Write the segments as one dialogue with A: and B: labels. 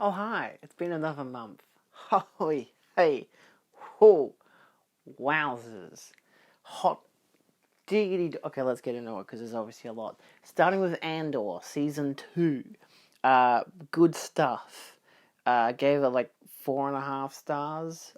A: Oh, hi. It's been another month. Holy, hey, whoa, wowzers. Hot diggity. Okay, let's get into it because there's obviously a lot. Starting with Andor, Season 2. Good stuff. Gave it like 4.5 stars.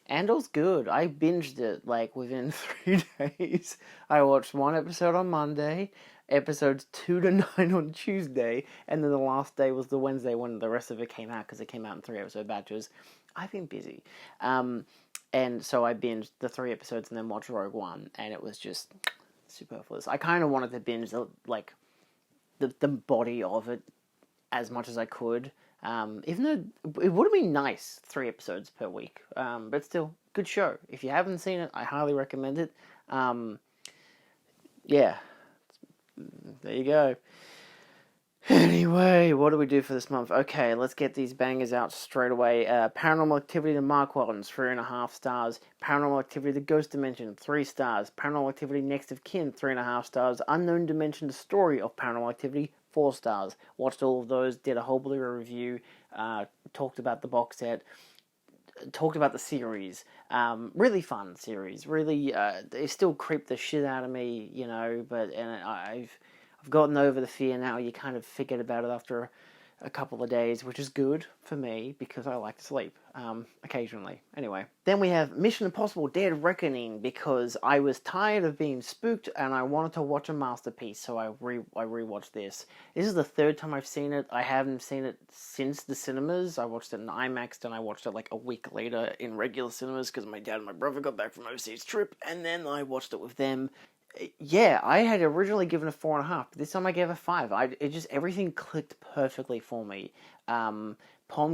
A: Andor's good. I binged it like within 3 days. I watched one episode on Monday, episodes 2 to 9 on Tuesday, and then the last day was the Wednesday when the rest of it came out because it came out in 3 episode batches. I've been busy. And so I binged the 3 episodes and then watched Rogue One, and it was just superfluous. I kind of wanted to binge the body of it as much as I could. Even though it would have been nice, 3 episodes per week. But still, good show. If you haven't seen it, I highly recommend it. Yeah, there you go. Anyway, what do we do for this month? Okay, let's get these bangers out straight away. Paranormal Activity: The Mark Wellens, 3.5 stars. Paranormal Activity: The Ghost Dimension, 3 stars. Paranormal Activity: Next of Kin, 3.5 stars. Unknown Dimension: The Story of Paranormal Activity, 4 stars. Watched all of those, did a whole Blu-ray review, talked about the box set, talked about the series. Really fun series. Really, it still creeped the shit out of me, but I've gotten over the fear now. You kind of forget about it after a couple of days, which is good for me because I like to sleep occasionally. Anyway, then we have Mission Impossible: Dead Reckoning because I was tired of being spooked and I wanted to watch a masterpiece, so I rewatched this. This is the third time I've seen it. I haven't seen it since the cinemas. I watched it in IMAX, then I watched it like a week later in regular cinemas because my dad and my brother got back from overseas trip, and then I watched it with them. Yeah, I had originally given a 4.5, but this time I gave a 5. Everything clicked perfectly for me. Pom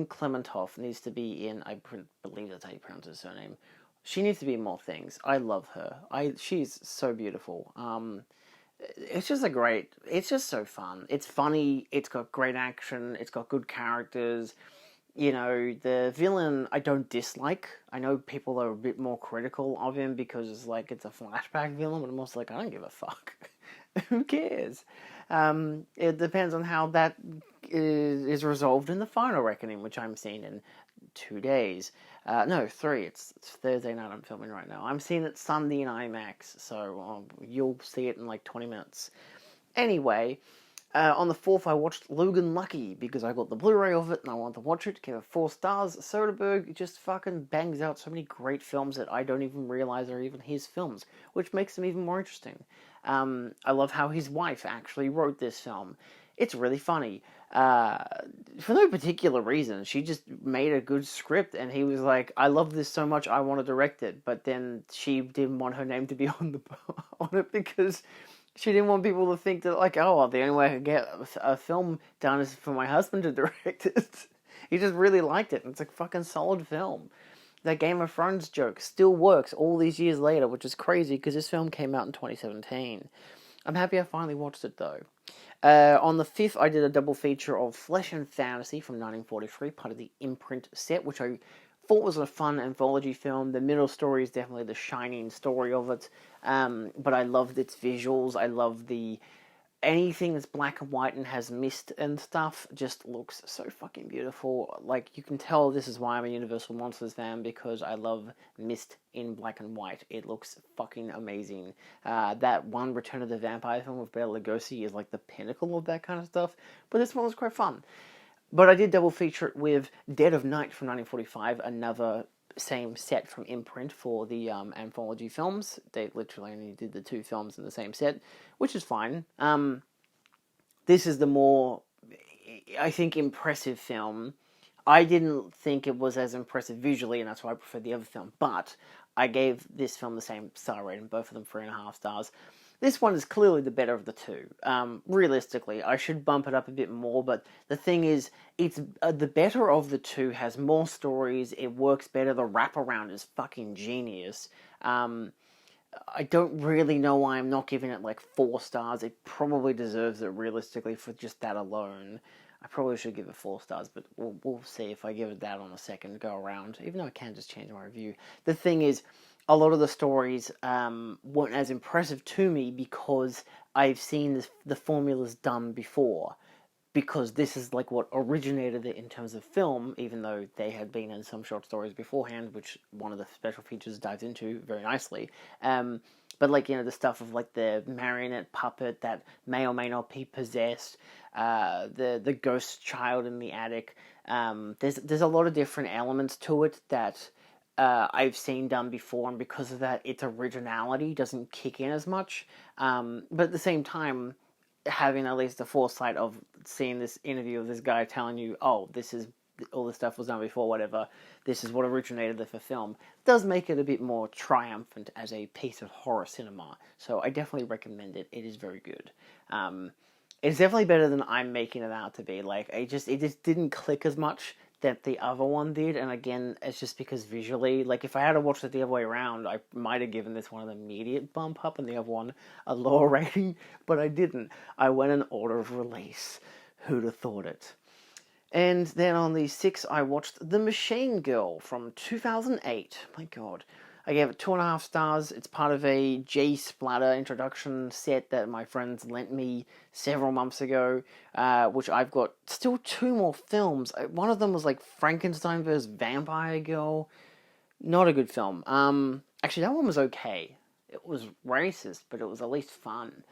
A: Klementov needs to be in, I believe that's how you pronounce her surname. She needs to be in more things. I love her. She's so beautiful. It's just so fun. It's funny, it's got great action, it's got good characters. The villain I don't dislike. I know people are a bit more critical of him because it's a flashback villain, but I'm also like, I don't give a fuck. Who cares? It depends on how that is resolved in the final reckoning, which I'm seeing in 2 days. No, 3. It's Thursday night I'm filming right now. I'm seeing it Sunday in IMAX, so you'll see it in like 20 minutes. Anyway, on the 4th, I watched Logan Lucky because I got the Blu-ray of it and I wanted to watch it. Gave it 4 stars. Soderbergh just fucking bangs out so many great films that I don't even realize are even his films, which makes them even more interesting. I love how his wife actually wrote this film. It's really funny. For no particular reason. She just made a good script and he was like, I love this so much, I want to direct it. But then she didn't want her name to be on it because she didn't want people to think that, like, oh, well, the only way I could get a film done is for my husband to direct it. He just really liked it, and it's a fucking solid film. That Game of Thrones joke still works all these years later, which is crazy, because this film came out in 2017. I'm happy I finally watched it, though. On the 5th, I did a double feature of Flesh and Fantasy from 1943, part of the Imprint set, which I thought was a fun anthology film. The middle story is definitely the shining story of it, but I loved its visuals. I love anything that's black and white and has mist and stuff just looks so fucking beautiful. Like, you can tell this is why I'm a Universal Monsters fan, because I love mist in black and white. It looks fucking amazing. That one Return of the Vampire film with Bela Lugosi is like the pinnacle of that kind of stuff, but this one was quite fun. But I did double feature it with Dead of Night from 1945, another same set from Imprint for the anthology films. They literally only did the 2 films in the same set, which is fine. This is the more, I think, impressive film. I didn't think it was as impressive visually, and that's why I prefer the other film. But I gave this film the same star rating, both of them 3.5 stars. This one is clearly the better of the 2. Realistically, I should bump it up a bit more, but the thing is, it's the better of the 2 has more stories, it works better, the wraparound is fucking genius. I don't really know why I'm not giving it like 4 stars. It probably deserves it realistically for just that alone. I probably should give it 4 stars, but we'll see if I give it that on a second go around, even though I can just change my review. The thing is, a lot of the stories weren't as impressive to me because I've seen the formulas done before. because this is like what originated it in terms of film, even though they had been in some short stories beforehand, which one of the special features dives into very nicely. But like, the stuff of like the marionette puppet that may or may not be possessed, the ghost child in the attic. There's a lot of different elements to it that I've seen done before, and because of that, its originality doesn't kick in as much. But at the same time, having at least the foresight of seeing this interview of this guy telling you, oh, this is all this stuff was done before, whatever, this is what originated the film, does make it a bit more triumphant as a piece of horror cinema. So I definitely recommend it. It is very good. It's definitely better than I'm making it out to be. Like, it just didn't click as much that the other one did, and again, it's just because visually, like, if I had to watch it the other way around, I might have given this one an immediate bump up and the other one a lower rating, but I didn't. I went in order of release. Who'd have thought it? And then on the 6th, I watched The Machine Girl from 2008. My god. I gave it 2.5 stars. It's part of a J-Splatter introduction set that my friends lent me several months ago, which I've got still 2 more films. One of them was like Frankenstein vs. Vampire Girl. Not a good film. Actually, that one was okay. It was racist, but it was at least fun.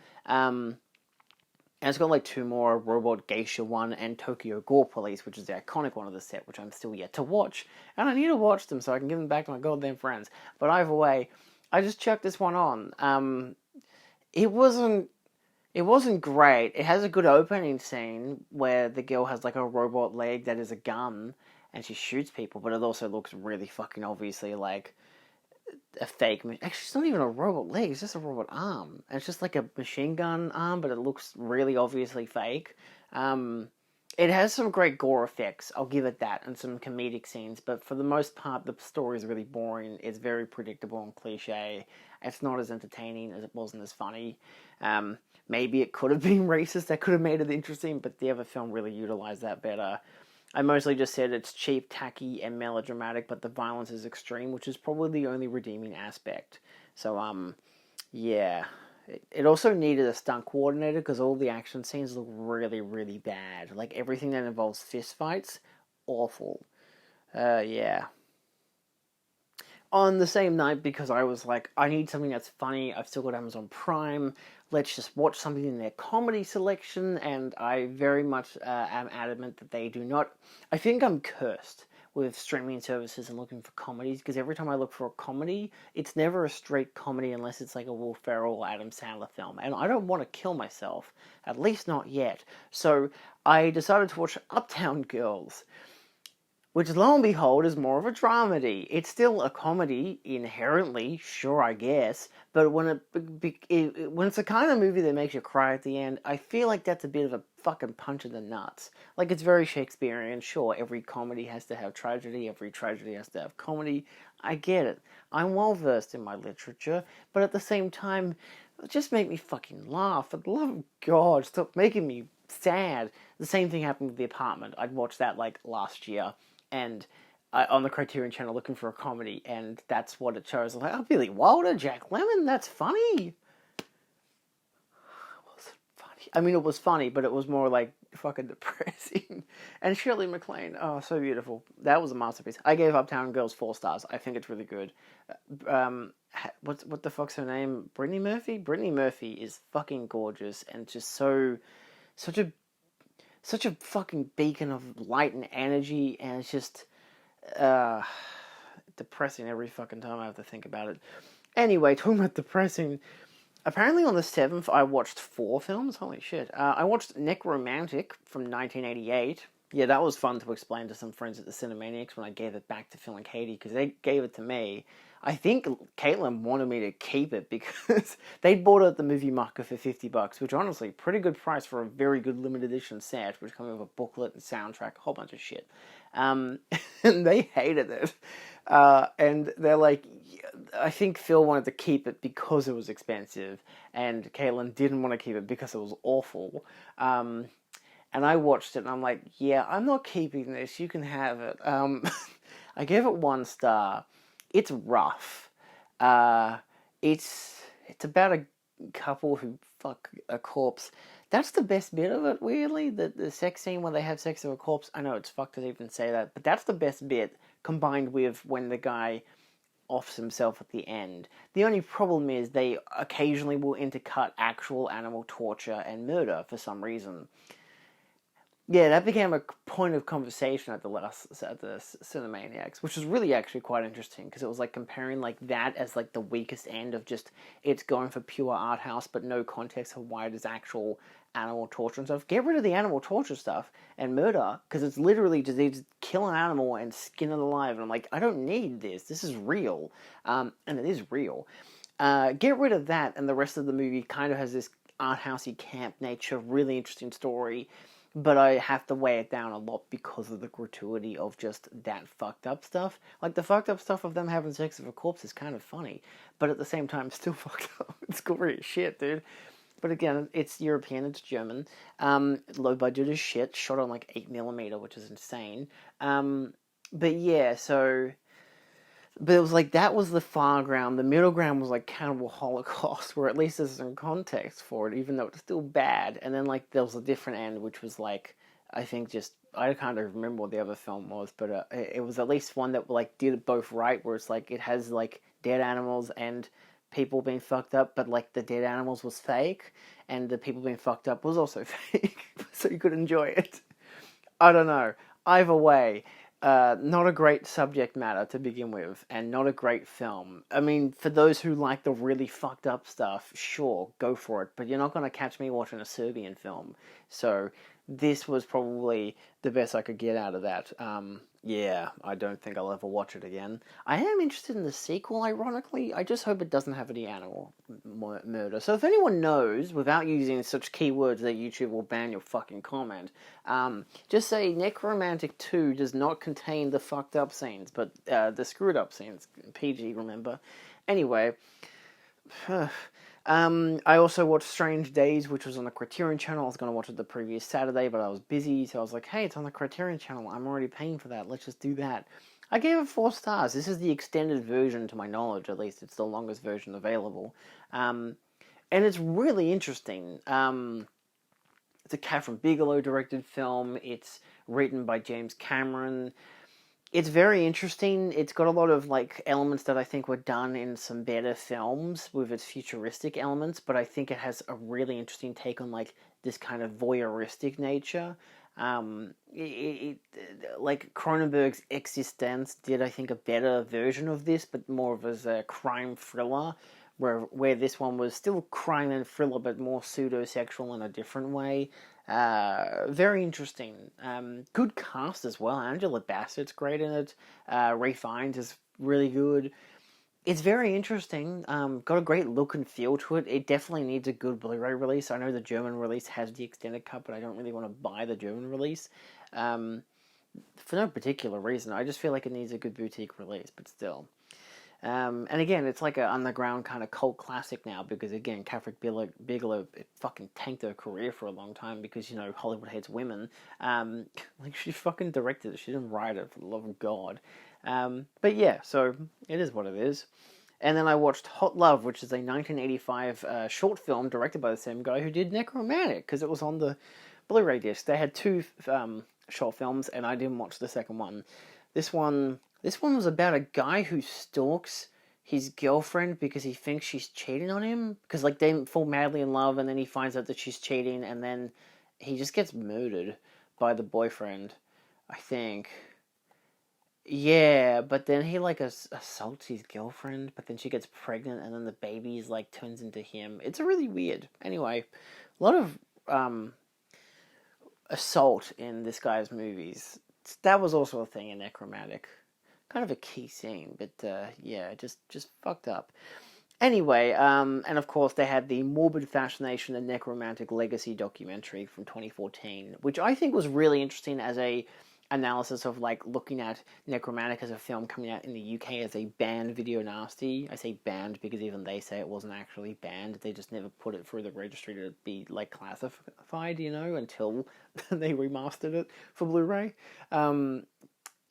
A: And it's got like 2 more, Robot Geisha 1 and Tokyo Gore Police, which is the iconic one of the set, which I'm still yet to watch. And I need to watch them so I can give them back to my goddamn friends. But either way, I just chucked this one on. It wasn't great. It has a good opening scene where the girl has like a robot leg that is a gun and she shoots people, but it also looks really fucking obviously like a fake. Actually, it's not even a robot leg. It's just a robot arm. And it's just like a machine gun arm, but it looks really obviously fake. It has some great gore effects. I'll give it that, and some comedic scenes. But for the most part, the story is really boring. It's very predictable and cliche. It's not as entertaining as it wasn't as funny. Maybe it could have been racist. That could have made it interesting, but the other film really utilized that better. I mostly just said it's cheap, tacky, and melodramatic, but the violence is extreme, which is probably the only redeeming aspect. So, yeah. It also needed a stunt coordinator because all the action scenes look really, really bad. Like, everything that involves fistfights, awful. Yeah. On the same night, because I was like, I need something that's funny, I've still got Amazon Prime, let's just watch something in their comedy selection, and I very much am adamant that they do not. I think I'm cursed with streaming services and looking for comedies, because every time I look for a comedy, it's never a straight comedy unless it's like a Will Ferrell or Adam Sandler film, and I don't want to kill myself, at least not yet. So I decided to watch Uptown Girls, which, lo and behold, is more of a dramedy. It's still a comedy, inherently, sure, I guess, but when it's the kind of movie that makes you cry at the end, I feel like that's a bit of a fucking punch in the nuts. Like, it's very Shakespearean, sure, every comedy has to have tragedy, every tragedy has to have comedy, I get it. I'm well versed in my literature, but at the same time, just make me fucking laugh. For the love of God, stop making me sad. The same thing happened with The Apartment. I'd watched that, like, last year, and on the Criterion Channel looking for a comedy, and that's what it shows. I'm like, oh, Billy Wilder, Jack Lemmon, that's funny. It wasn't funny. I mean, it was funny, but it was more like fucking depressing. And Shirley MacLaine, oh, so beautiful. That was a masterpiece. I gave Uptown Girls 4 stars. I think it's really good. What the fuck's her name? Brittany Murphy? Brittany Murphy is fucking gorgeous and just such a fucking beacon of light and energy, and it's just depressing every fucking time I have to think about it. Anyway, talking about depressing, apparently on the 7th I watched 4 films. Holy shit. I watched Necromantic from 1988. Yeah, that was fun to explain to some friends at the Cinemaniacs when I gave it back to Phil and Katie, because they gave it to me. I think Caitlin wanted me to keep it because they bought it at the movie market for $50, which honestly, pretty good price for a very good limited edition set, which comes with a booklet and soundtrack, a whole bunch of shit. And they hated it. And they're like, I think Phil wanted to keep it because it was expensive, and Caitlin didn't want to keep it because it was awful. And I watched it, and I'm like, yeah, I'm not keeping this, you can have it. I gave it 1 star. It's rough. It's about couple who fuck a corpse. That's the best bit of it, weirdly. The sex scene where they have sex with a corpse. I know it's fucked to even say that, but that's the best bit, combined with when the guy offs himself at the end. The only problem is they occasionally will intercut actual animal torture and murder for some reason. Yeah, that became a point of conversation at the Cinemaniacs, which was really actually quite interesting because it was like comparing like that as like the weakest end of just it's going for pure art house but no context of why it is actual animal torture and stuff. Get rid of the animal torture stuff and murder because it's literally just they just kill an animal and skin it alive. And I'm like, I don't need this. This is real, and it is real. Get rid of that, and the rest of the movie kind of has this art housey camp nature, really interesting story. But I have to weigh it down a lot because of the gratuity of just that fucked up stuff. Like, the fucked up stuff of them having sex with a corpse is kind of funny, but at the same time, still fucked up. It's gory as shit, dude. But again, it's European, it's German. Low budget as shit, shot on like 8mm, which is insane. But yeah, so... But it was like, that was the far ground. The middle ground was like Cannibal Holocaust, where at least there's some context for it, even though it's still bad. And then like there was a different end, which was like, I think just, I can't even remember what the other film was, but it was at least one that like did it both right, where it's like, it has like dead animals and people being fucked up, but like the dead animals was fake, and the people being fucked up was also fake, so you could enjoy it. I don't know. Either way, not a great subject matter to begin with, and not a great film. I mean, for those who like the really fucked up stuff, sure, go for it, but you're not going to catch me watching a Serbian film. So, this was probably the best I could get out of that. Yeah, I don't think I'll ever watch it again. I am interested in the sequel, ironically. I just hope it doesn't have any animal murder. So if anyone knows, without using such keywords that YouTube will ban your fucking comment, just say Necromantic 2 does not contain the fucked up scenes, but the screwed up scenes. PG, remember. Anyway... I also watched Strange Days, which was on the Criterion channel. I was going to watch it the previous Saturday, but I was busy, so I was like, hey, it's on the Criterion channel. I'm already paying for that. Let's just do that. I gave it 4 stars. This is the extended version, to my knowledge, at least. It's the longest version available. And it's really interesting. It's a Catherine Bigelow-directed film. It's written by James Cameron. It's very interesting. It's got a lot of like elements that I think were done in some better films with its futuristic elements, but I think it has a really interesting take on like this kind of voyeuristic nature. Like Cronenberg's Existence did, I think, a better version of this, but more of as a crime thriller, where this one was still crime and thriller, but more pseudo-sexual in a different way. Very interesting. Good cast as well. Angela Bassett's great in it. Ralph Fiennes is really good. It's very interesting. Got a great look and feel to it. It definitely needs a good Blu-ray release. I know the German release has the extended cut, but I don't really want to buy the German release. For no particular reason. I just feel like it needs a good boutique release, but still. And again, it's like an underground kind of cult classic now because, again, Catherine Bigelow fucking tanked her career for a long time because, you know, Hollywood hates women. Like, she fucking directed it. She didn't write it, for the love of God. But yeah, so it is what it is. And then I watched Hot Love, which is a 1985 short film directed by the same guy who did Necromantic because it was on the Blu-ray disc. They had 2 short films, and I didn't watch the second one. This one was about a guy who stalks his girlfriend because he thinks she's cheating on him. Because, like, they fall madly in love, and then he finds out that she's cheating, and then he just gets murdered by the boyfriend, I think. Yeah, but then he, like, assaults his girlfriend, but then she gets pregnant, and then the baby, like, turns into him. It's really weird. Anyway, a lot of assault in this guy's movies. That was also a thing in Necromantic. Kind of a key scene, but yeah, just fucked up. Anyway, and of course they had the Morbid Fascination and Necromantic Legacy documentary from 2014, which I think was really interesting as a analysis of like looking at Necromantic as a film coming out in the UK as a banned video nasty. I say banned because even they say it wasn't actually banned. They just never put it through the registry to be like classified, you know, until they remastered it for Blu-ray.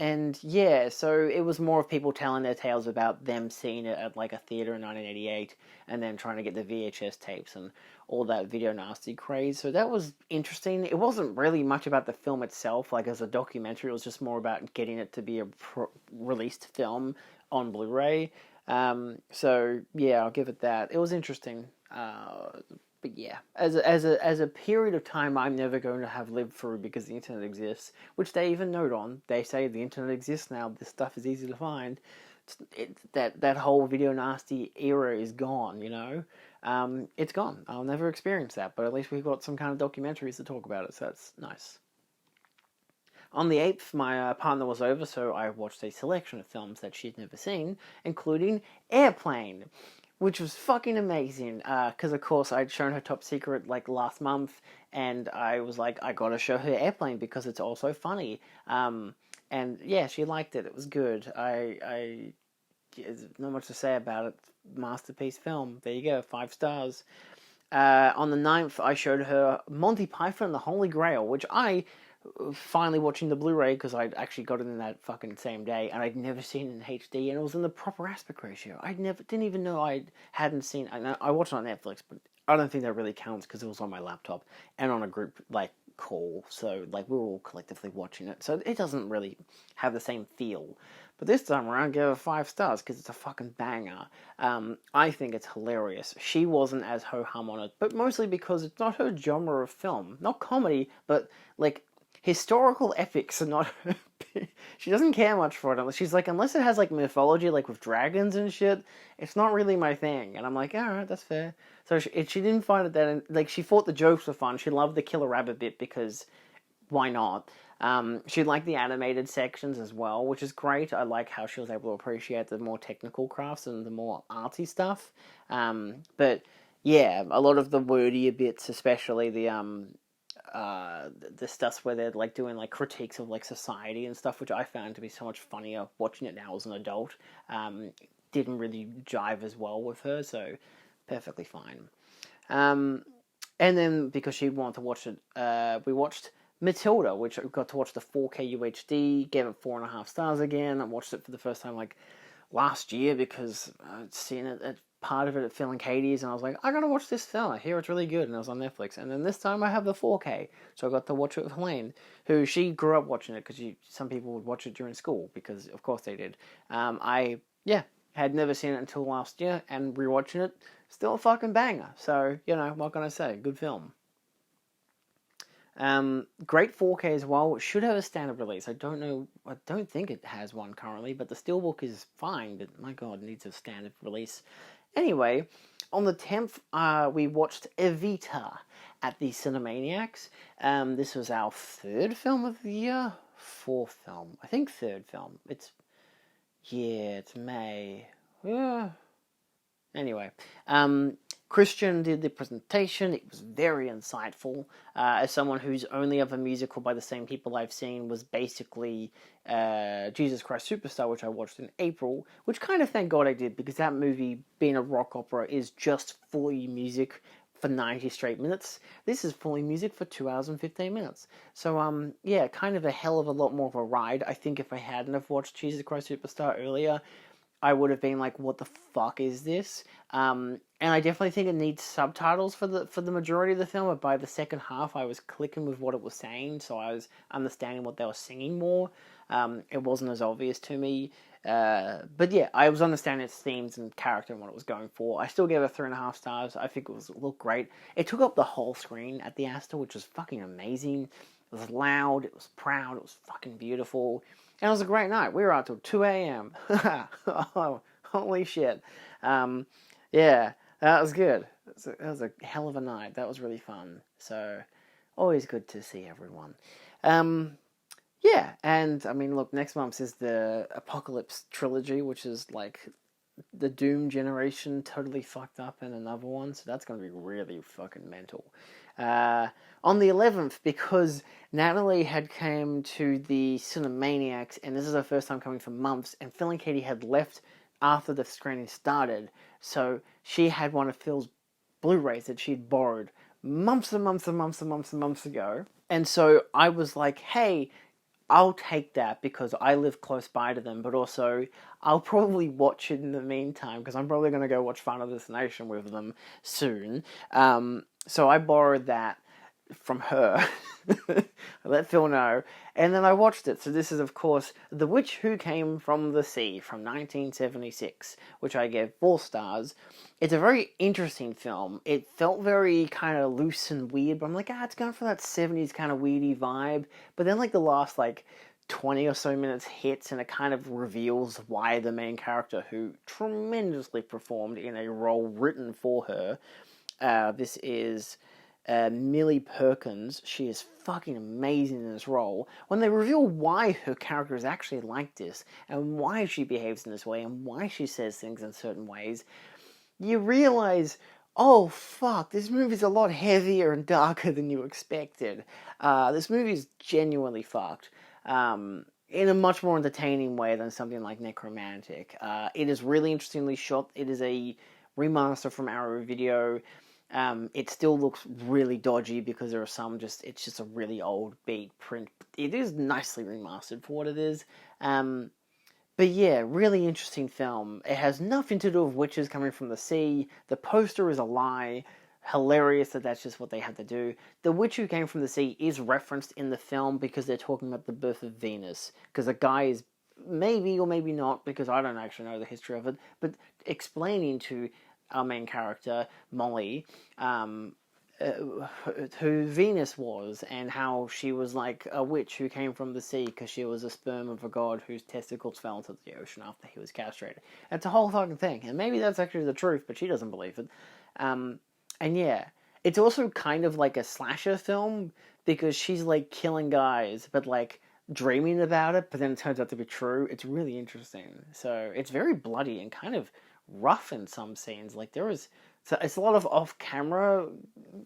A: And yeah, so it was more of people telling their tales about them seeing it at like a theater in 1988 and then trying to get the VHS tapes and all that video nasty craze. So that was interesting. It wasn't really much about the film itself, like as a documentary. It was just more about getting it to be a released film on Blu-ray. So yeah, I'll give it that. It was interesting. But yeah, as a period of time, I'm never going to have lived through because the internet exists, which they even note on. They say the internet exists now. This stuff is easy to find. That whole video nasty era is gone. You know, it's gone. I'll never experience that. But at least we've got some kind of documentaries to talk about it, so that's nice. On the 8th, my partner was over, so I watched a selection of films that she'd never seen, including Airplane, which was fucking amazing, because of course I'd shown her Top Secret like last month, and I was like, I gotta show her Airplane because it's also funny, and yeah, she liked it. It was good. There's not much to say about it. Masterpiece film. There you go, 5 stars. On the 9th, I showed her Monty Python and the Holy Grail, which I finally watching the Blu-ray because I'd actually got it in that fucking same day, and I'd never seen it in HD, and it was in the proper aspect ratio. Didn't even know I hadn't seen. I watched it on Netflix, but I don't think that really counts because it was on my laptop and on a group like call, so like we were all collectively watching it, so it doesn't really have the same feel. But this time around, I gave it 5 stars because it's a fucking banger. I think it's hilarious. She wasn't as ho-hum on it, but mostly because it's not her genre of film. Not comedy, but like historical epics are not her. She doesn't care much for it. She's like, unless it has like mythology, like with dragons and shit, it's not really my thing. And I'm like, all right, that's fair. So she didn't find it that, like, she thought the jokes were fun. She loved the killer rabbit bit because why not? She liked the animated sections as well, which is great. I like how she was able to appreciate the more technical crafts and the more artsy stuff. But yeah, a lot of the wordier bits, especially the stuff where they're like doing like critiques of like society and stuff, which I found to be so much funnier watching it now as an adult. Didn't really jive as well with her, so perfectly fine. And then because she wanted to watch it, we watched Matilda, which I got to watch the 4K UHD, gave it 4.5 stars again. I watched it for the first time like last year because I'd seen it at part of it at Phil and Katie's, and I was like, I gotta watch this film. I hear it's really good, and it was on Netflix. And then this time I have the 4K, so I got to watch it with Helene, who she grew up watching it because some people would watch it during school because of course they did. I had never seen it until last year, and rewatching it, still a fucking banger. So you know what can I say? Good film. Great 4K as well. It should have a standard release. I don't think it has one currently, but the Steelbook is fine, but my god, it needs a standard release. Anyway, on the 10th, we watched Evita at the Cinemaniacs. This was our 3rd film of the year? 4th film. I think 3rd film. It's May. Yeah. Anyway, Christian did the presentation. It was very insightful. As someone whose only other musical by the same people I've seen was basically Jesus Christ Superstar, which I watched in April, which kind of thank God I did, because that movie, being a rock opera, is just fully music for 90 straight minutes. This is fully music for 2 hours and 15 minutes. So, yeah, kind of a hell of a lot more of a ride. I think if I hadn't have watched Jesus Christ Superstar earlier, I would have been like, what the fuck is this? And I definitely think it needs subtitles for the majority of the film, but by the second half I was clicking with what it was saying, so I was understanding what they were singing more. It wasn't as obvious to me. But yeah, I was understanding its themes and character and what it was going for. I still gave it 3.5 stars. I think it looked great. It took up the whole screen at the Astor, which was fucking amazing. It was loud, it was proud, it was fucking beautiful. And it was a great night. We were out till 2 a.m. Oh, holy shit. Yeah, that was good. That was a hell of a night. That was really fun. So, always good to see everyone. Yeah, and I mean, look, next month is the Apocalypse trilogy, which is like the Doom generation totally fucked up in another one. So that's going to be really fucking mental. On the 11th, because Natalie had came to the Cinemaniacs, and this is her first time coming for months, and Phil and Katie had left after the screening started, so she had one of Phil's Blu-rays that she'd borrowed months and months and months and months and months ago, and so I was like, hey, I'll take that because I live close by to them, but also I'll probably watch it in the meantime because I'm probably going to go watch Final Destination with them soon. So I borrowed that from her. I let Phil know, and then I watched it. So this is, of course, The Witch Who Came from the Sea from 1976, which I gave 4 stars. It's a very interesting film. It felt very kind of loose and weird, but I'm like, it's going for that 70s kind of weirdy vibe. But then, like, the last, 20 or so minutes hits, and it kind of reveals why the main character, who tremendously performed in a role written for her, this is Millie Perkins. She is fucking amazing in this role. When they reveal why her character is actually like this, and why she behaves in this way, and why she says things in certain ways, you realize, oh fuck, this movie's a lot heavier and darker than you expected. This movie's genuinely fucked. In a much more entertaining way than something like Necromantic. It is really interestingly shot. It is a remaster from Arrow Video. It still looks really dodgy because there are some it's just a really old beat print. It is nicely remastered for what it is. But yeah, really interesting film. It has nothing to do with witches coming from the sea. The poster is a lie. Hilarious that that's just what they had to do. The Witch Who Came from the Sea is referenced in the film because they're talking about the birth of Venus. Because a guy is, maybe or maybe not, because I don't actually know the history of it, but explaining to our main character, Molly, who Venus was, and how she was like a witch who came from the sea because she was a sperm of a god whose testicles fell into the ocean after he was castrated. It's a whole fucking thing, and maybe that's actually the truth, but she doesn't believe it. And yeah, it's also kind of like a slasher film because she's like killing guys, but like dreaming about it, but then it turns out to be true. It's really interesting. So it's very bloody and kind of rough in some scenes. Like it's a lot of off-camera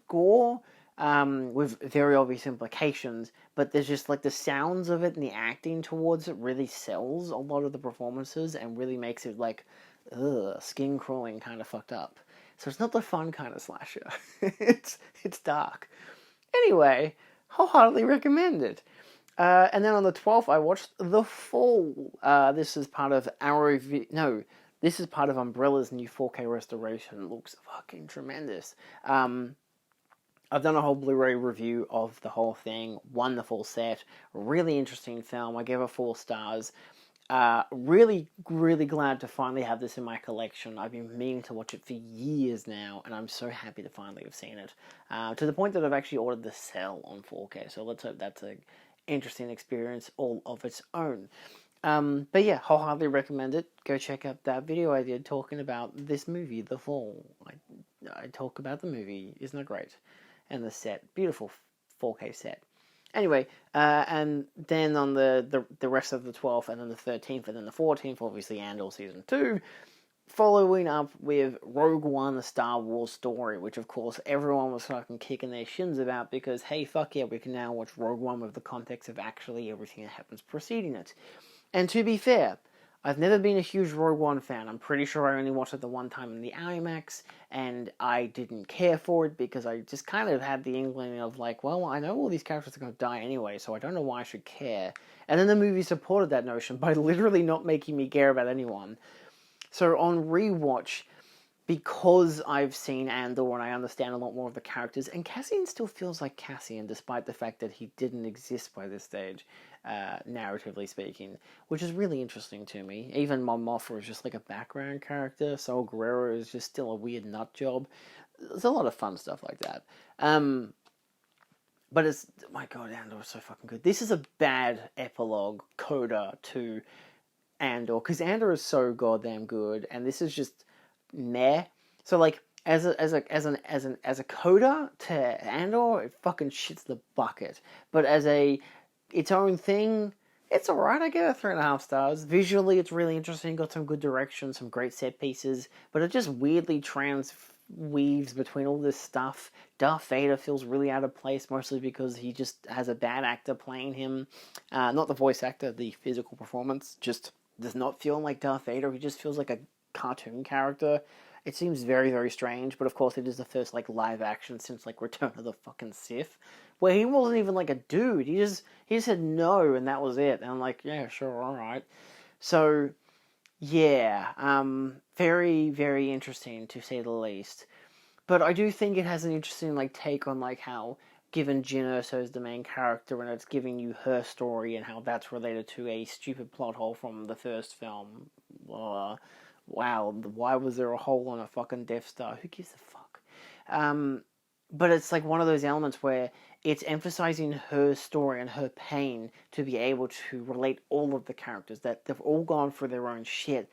A: gore with very obvious implications, but there's just like the sounds of it and the acting towards it really sells a lot of the performances and really makes it like skin crawling, kind of fucked up. So it's not the fun kind of slasher. it's dark. Anyway, wholeheartedly recommend it. And then on the 12th, I watched The Fall. This is part of this is part of Umbrella's new 4K restoration. It looks fucking tremendous. I've done a whole Blu-ray review of the whole thing. Wonderful set. Really interesting film. I gave it 4 stars. Really, really glad to finally have this in my collection. I've been meaning to watch it for years now, and I'm so happy to finally have seen it. To the point that I've actually ordered the cell on 4K, so let's hope that's an interesting experience all of its own. But yeah, wholeheartedly recommend it. Go check out that video I did talking about this movie, The Fall. I talk about the movie. Isn't it great? And the set. Beautiful 4K set. Anyway, and then on the rest of the 12th, and then the 13th, and then the 14th, obviously Andor Season 2, following up with Rogue One, the Star Wars story, which of course everyone was fucking kicking their shins about because, hey, fuck yeah, we can now watch Rogue One with the context of actually everything that happens preceding it. And to be fair, I've never been a huge Rogue One fan. I'm pretty sure I only watched it the one time in the IMAX, and I didn't care for it because I just kind of had the inkling of like, well, I know all these characters are going to die anyway, so I don't know why I should care. And then the movie supported that notion by literally not making me care about anyone. So on rewatch, because I've seen Andor and I understand a lot more of the characters, and Cassian still feels like Cassian despite the fact that he didn't exist by this stage, narratively speaking, which is really interesting to me. Even Mon Mothma is just like a background character, Saul Guerrero is just still a weird nut job. There's a lot of fun stuff like that. But it's, my god, Andor is so fucking good. This is a bad epilogue coda to Andor, because Andor is so goddamn good, and this is just meh. So like as a coda to Andor, it fucking shits the bucket. But as its own thing, it's alright. I give it 3.5 stars. Visually, it's really interesting. Got some good direction, some great set pieces, but it just weirdly weaves between all this stuff. Darth Vader feels really out of place, mostly because he just has a bad actor playing him. Not the voice actor, the physical performance just does not feel like Darth Vader. He just feels like a cartoon character. It seems very, very strange, but of course it is the first, like, live action since, like, Return of the fucking Sith, where he wasn't even, like, a dude. He just said no, and that was it. And I'm like, yeah, sure, alright. So, yeah, very, very interesting, to say the least. But I do think it has an interesting, like, take on, like, how, given Jyn Erso is the main character, and it's giving you her story, and how that's related to a stupid plot hole from the first film. Wow, why was there a hole on a fucking Death Star? Who gives a fuck? But it's like one of those elements where it's emphasizing her story and her pain to be able to relate all of the characters, that they've all gone through their own shit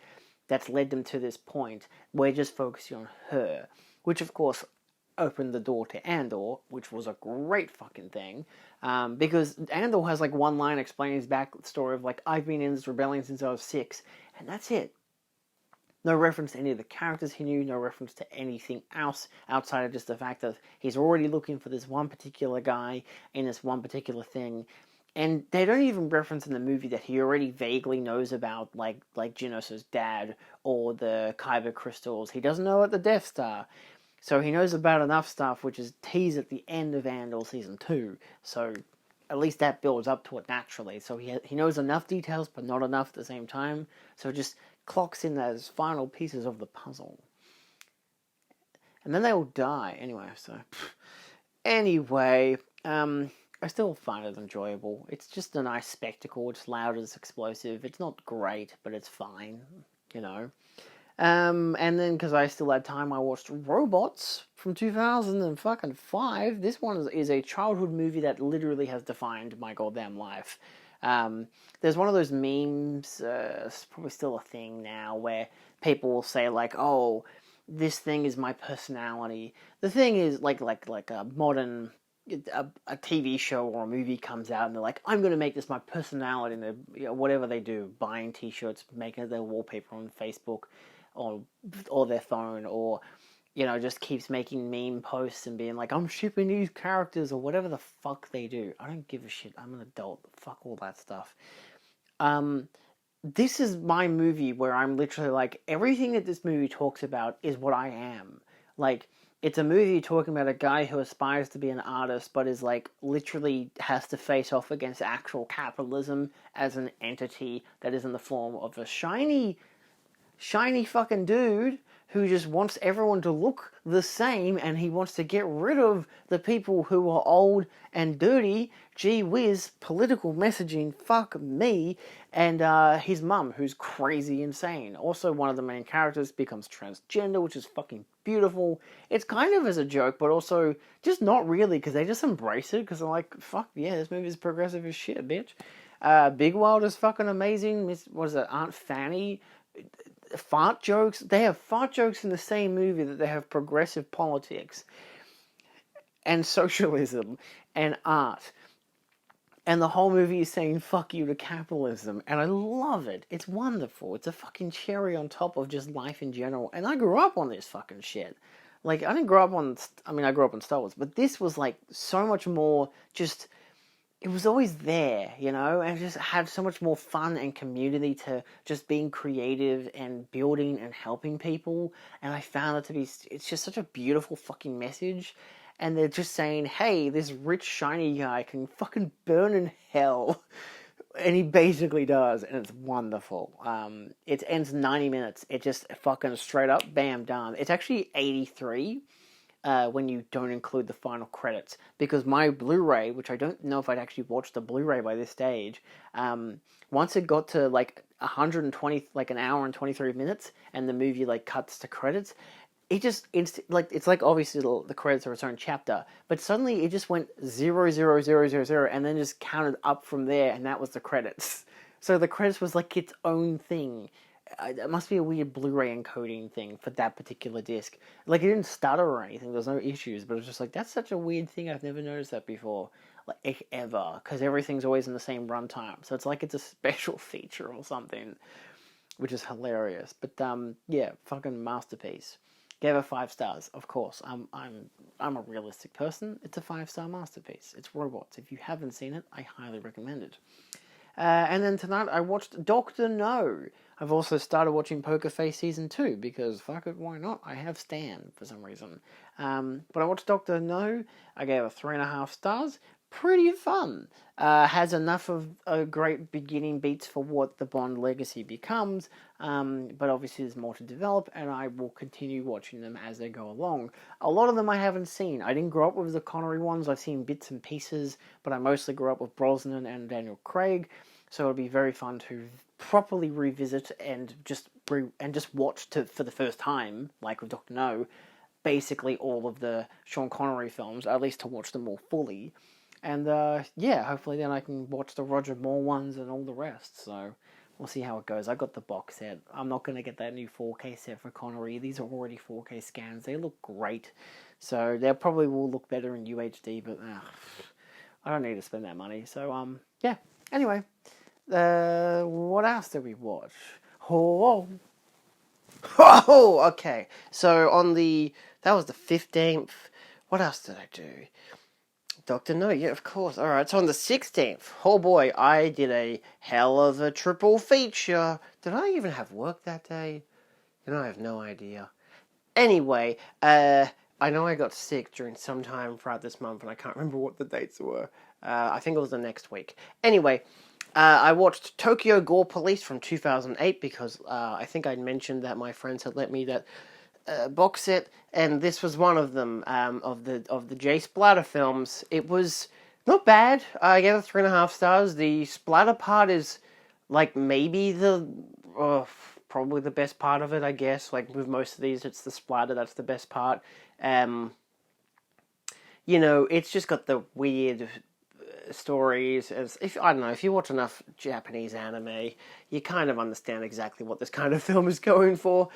A: that's led them to this point. We're just focusing on her, which of course opened the door to Andor, which was a great fucking thing, because Andor has like one line explaining his backstory of like, I've been in this rebellion since I was 6, and that's it. No reference to any of the characters he knew, no reference to anything else outside of just the fact that he's already looking for this one particular guy in this one particular thing. And they don't even reference in the movie that he already vaguely knows about, like Jyn Erso's dad or the Kyber crystals. He doesn't know about the Death Star. So he knows about enough stuff, which is teased at the end of Andor Season 2. So at least that builds up to it naturally. So he knows enough details, but not enough at the same time. So it just clocks in those final pieces of the puzzle. And then they all die anyway, so... Anyway, I still find it enjoyable. It's just a nice spectacle. It's loud, it's explosive. It's not great, but it's fine, you know. And then, because I still had time, I watched Robots from 2005. This one is a childhood movie that literally has defined my goddamn life. There's one of those memes, it's probably still a thing now, where people will say, like, oh, this thing is my personality. The thing is, like a modern... a TV show or a movie comes out and they're like, I'm going to make this my personality, and they, whatever they do, buying t-shirts, making their wallpaper on Facebook or their phone, or just keeps making meme posts and being like, I'm shipping these characters, or whatever the fuck they do. I don't give a shit. I'm an adult. Fuck all that stuff. This is my movie where I'm literally like, everything that this movie talks about is what I am. Like, it's a movie talking about a guy who aspires to be an artist, but is like, literally has to face off against actual capitalism as an entity that is in the form of a shiny fucking dude who just wants everyone to look the same, and he wants to get rid of the people who are old and dirty. Gee whiz, political messaging, fuck me. And his mum, who's crazy insane. Also, one of the main characters becomes transgender, which is fucking beautiful. It's kind of as a joke, but also just not really, because they just embrace it, because they're like, fuck yeah, this movie's progressive as shit, bitch. Big Wild is fucking amazing. What is it, Aunt Fanny? Fart jokes. They have fart jokes in the same movie that they have progressive politics and socialism and art. And the whole movie is saying fuck you to capitalism. And I love it. It's wonderful. It's a fucking cherry on top of just life in general. And I grew up on this fucking shit. Like, I didn't grow up on... I grew up on Star Wars. But this was, like, so much more just... It was always there, and just had so much more fun and community to just being creative and building and helping people. And I found it to be, it's just such a beautiful fucking message. And they're just saying, hey, this rich, shiny guy can fucking burn in hell. And he basically does, and it's wonderful. It ends 90 minutes. It just fucking straight up, bam, done. It's actually 83. When you don't include the final credits. Because my Blu-ray, which I don't know if I'd actually watched the Blu-ray by this stage, once it got to like 120, like an hour and 23 minutes, and the movie like cuts to credits, it just, it's like obviously the credits are its own chapter, but suddenly it just went 00000, and then just counted up from there, and that was the credits. So the credits was like its own thing. It must be a weird Blu-ray encoding thing for that particular disc. Like, it didn't stutter or anything, there's no issues, but it's just like, that's such a weird thing, I've never noticed that before. Like, ever. Because everything's always in the same runtime. So it's like it's a special feature or something, which is hilarious. But, yeah, fucking masterpiece. Gave it 5 stars, of course. I'm a realistic person. It's a 5-star masterpiece. It's Robots. If you haven't seen it, I highly recommend it. And then tonight I watched Doctor No. I've also started watching Poker Face Season 2 because, fuck it, why not? I have Stan for some reason. But I watched Doctor No. I gave it 3.5 stars. Pretty fun. Has enough of great beginning beats for what the Bond legacy becomes, but obviously there's more to develop, and I will continue watching them as they go along. A lot of them I haven't seen. I didn't grow up with the Connery ones. I've seen bits and pieces, but I mostly grew up with Brosnan and Daniel Craig, so it'll be very fun to properly revisit and just watch for the first time, like with Doctor No, basically all of the Sean Connery films, at least to watch them more fully. And hopefully then I can watch the Roger Moore ones and all the rest. So we'll see how it goes. I got the box set. I'm not going to get that new 4K set for Connery. These are already 4K scans. They look great. So they probably will look better in UHD, but I don't need to spend that money. So, yeah. Anyway, what else did we watch? Oh, okay. So that was the 15th. What else did I do? Doctor No, yeah, of course. Alright, so on the 16th, oh boy, I did a hell of a triple feature. Did I even have work that day? I have no idea. Anyway, I know I got sick during some time throughout this month, and I can't remember what the dates were. I think it was the next week. Anyway, I watched Tokyo Gore Police from 2008 because I think I'd mentioned that my friends had lent me that box set, and this was one of them, of the J Splatter films. It was not bad. I gave it 3.5 stars. The splatter part is like maybe probably the best part of it, I guess. Like with most of these, it's the splatter that's the best part. It's just got the weird stories. If you watch enough Japanese anime, you kind of understand exactly what this kind of film is going for.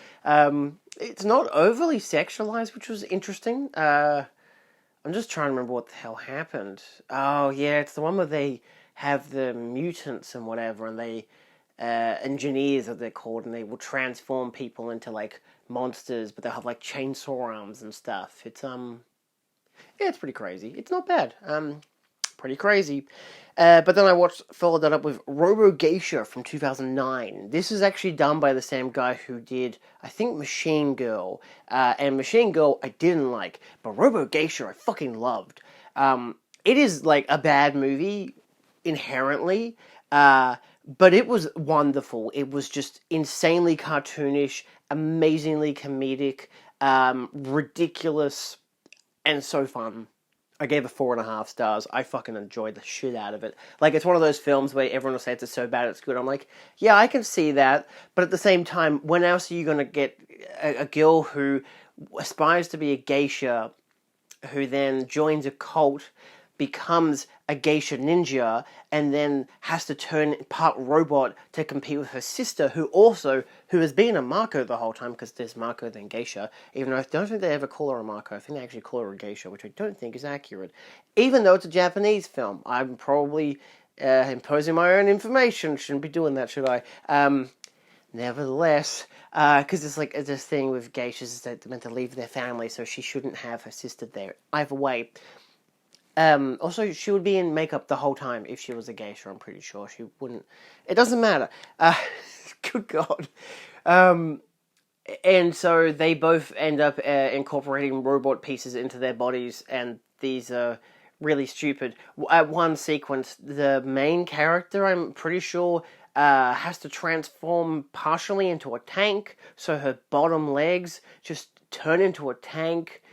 A: It's not overly sexualized, which was interesting. I'm just trying to remember what the hell happened. Oh yeah, it's the one where they have the mutants and whatever, and they engineers, as they're called, and they will transform people into like monsters, but they'll have like chainsaw arms and stuff. It's it's pretty crazy. It's not bad. Pretty crazy. But then I followed that up with Robo Geisha from 2009. This is actually done by the same guy who did, I think, Machine Girl. And Machine Girl I didn't like, but Robo Geisha I fucking loved. It is like a bad movie inherently, but it was wonderful. It was just insanely cartoonish, amazingly comedic, ridiculous, and so fun. I gave it 4.5 stars. I fucking enjoyed the shit out of it. Like, it's one of those films where everyone will say it's so bad it's good. I'm like, yeah, I can see that. But at the same time, when else are you going to get a girl who aspires to be a geisha, who then joins a cult, becomes a geisha ninja, and then has to turn part robot to compete with her sister, who has been a Mako the whole time, because there's Mako then geisha, even though I don't think they ever call her a Mako. I think they actually call her a geisha, which I don't think is accurate. Even though it's a Japanese film, I'm probably imposing my own information. Shouldn't be doing that, should I? Nevertheless, because it's like this thing with geishas that they're meant to leave their family, so she shouldn't have her sister there. Either way. Also, she would be in makeup the whole time if she was a geisha, I'm pretty sure. She wouldn't... It doesn't matter. Good God. And so they both end up incorporating robot pieces into their bodies, and these are really stupid. At one sequence, the main character, I'm pretty sure, has to transform partially into a tank, so her bottom legs just turn into a tank.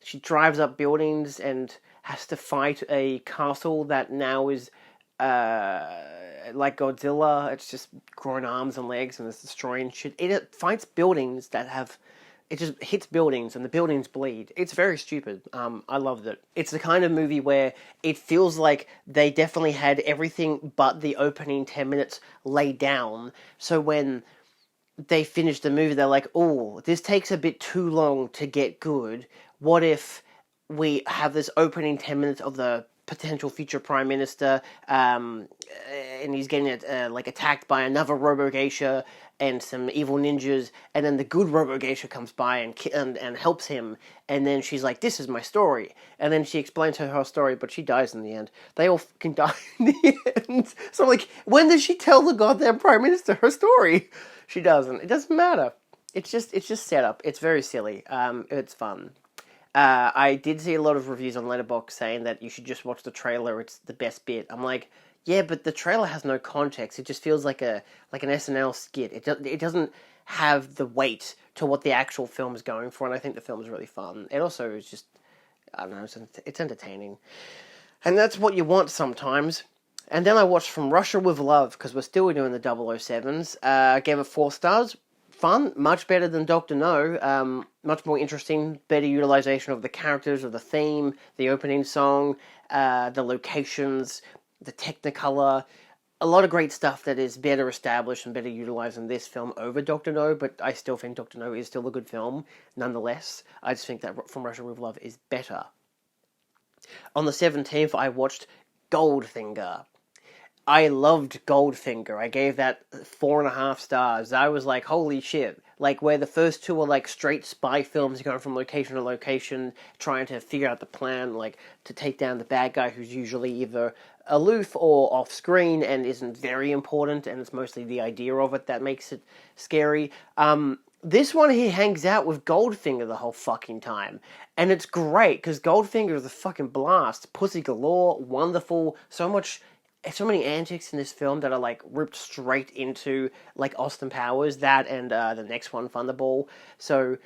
A: She drives up buildings and has to fight a castle that now is like Godzilla. It's just growing arms and legs and it's destroying shit. It fights buildings it just hits buildings and the buildings bleed. It's very stupid. I loved it. It's the kind of movie where it feels like they definitely had everything but the opening 10 minutes laid down. So when they finish the movie, they're like, oh, this takes a bit too long to get good. What if we have this opening 10 minutes of the potential future prime minister, and he's getting attacked by another robo geisha,
B: and some evil ninjas, and then the good Robo-Geisha comes by and helps him, and then she's like, this is my story, and then she explains her whole story, but she dies in the end. They all fucking die in the end. So I'm like, when does she tell the goddamn Prime Minister her story? She doesn't. It doesn't matter. It's just set up. It's very silly. It's fun. I did see a lot of reviews on Letterboxd saying that you should just watch the trailer. It's the best bit. I'm like, yeah, but the trailer has no context. It just feels like an SNL skit. It doesn't have the weight to what the actual film is going for, and I think the film is really fun. It also is just, I don't know, it's entertaining. And that's what you want sometimes. And then I watched From Russia with Love, because we're still doing the 007s. I gave it 4 stars. Fun, much better than Dr. No, much more interesting, better utilization of the characters, of the theme, the opening song, the locations, the Technicolor, a lot of great stuff that is better established and better utilized in this film over Dr. No, but I still think Dr. No is still a good film, nonetheless. I just think that From Russia with Love is better. On the 17th, I watched Goldfinger. I loved Goldfinger. I gave that 4.5 stars. I was like, holy shit. Like, where the first 2 are like straight spy films going from location to location, trying to figure out the plan, like, to take down the bad guy who's usually either aloof or off-screen and isn't very important, and it's mostly the idea of it that makes it scary. This one, he hangs out with Goldfinger the whole fucking time. And it's great, because Goldfinger is a fucking blast. Pussy galore, wonderful, so many antics in this film that are, like, ripped straight into, like, Austin Powers, that and the next one, Thunderball. So,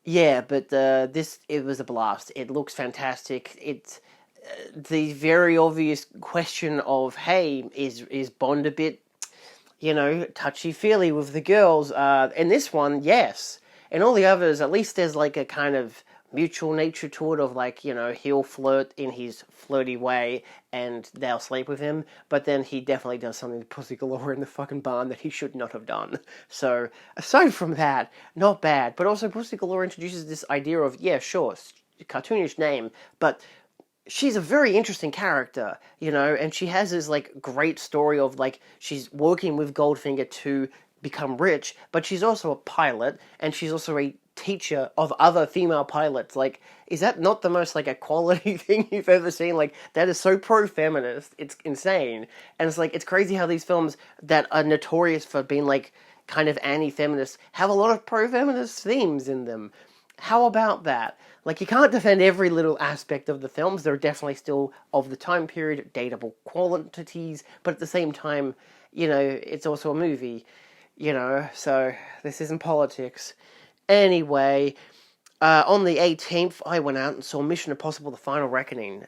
B: yeah, but it was a blast. It looks fantastic. It's the very obvious question of, hey, is Bond a bit, touchy-feely with the girls? In this one, yes. In all the others, at least there's, like, a kind of mutual nature to it of, like, he'll flirt in his flirty way and they'll sleep with him, but then he definitely does something to Pussy Galore in the fucking barn that he should not have done. So, aside from that, not bad. But also, Pussy Galore introduces this idea of, yeah, sure, cartoonish name, but she's a very interesting character, and she has this, like, great story of, like, she's working with Goldfinger to become rich, but she's also a pilot, and she's also a teacher of other female pilots. Like, is that not the most, like, equality thing you've ever seen? Like, that is so pro-feminist, it's insane. And it's like, it's crazy how these films that are notorious for being, like, kind of anti-feminist have a lot of pro-feminist themes in them. How about that? Like, you can't defend every little aspect of the films. They're definitely still, of the time period, dateable quantities, but at the same time, it's also a movie, so this isn't politics. Anyway, on the 18th, I went out and saw Mission Impossible: The Final Reckoning.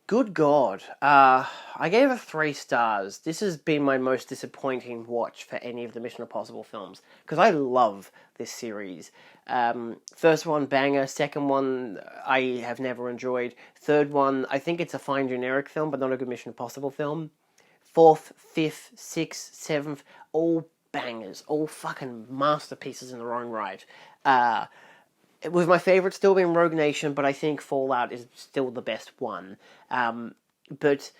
B: Good God. I gave it 3 stars. This has been my most disappointing watch for any of the Mission Impossible films, because I love this series. First one, banger. Second one, I have never enjoyed. Third one, I think it's a fine generic film, but not a good Mission Impossible film. 4th, 5th, 6th, 7th, all bangers, all fucking masterpieces in their own right. With my favourite still being Rogue Nation, but I think Fallout is still the best one. But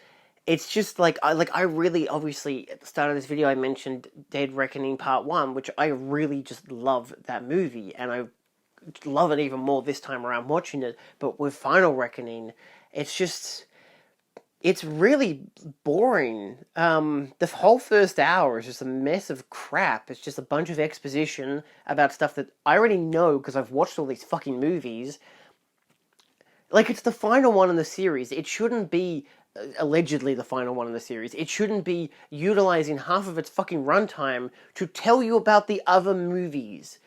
B: it's just like I really, obviously, at the start of this video I mentioned Dead Reckoning Part 1, which I really just love that movie, and I love it even more this time around watching it. But with Final Reckoning, it's really boring. The whole first hour is just a mess of crap. It's just a bunch of exposition about stuff that I already know because I've watched all these fucking movies. Like, it's the final one in the series. It shouldn't be, allegedly the final one in the series. It shouldn't be utilizing half of its fucking runtime to tell you about the other movies.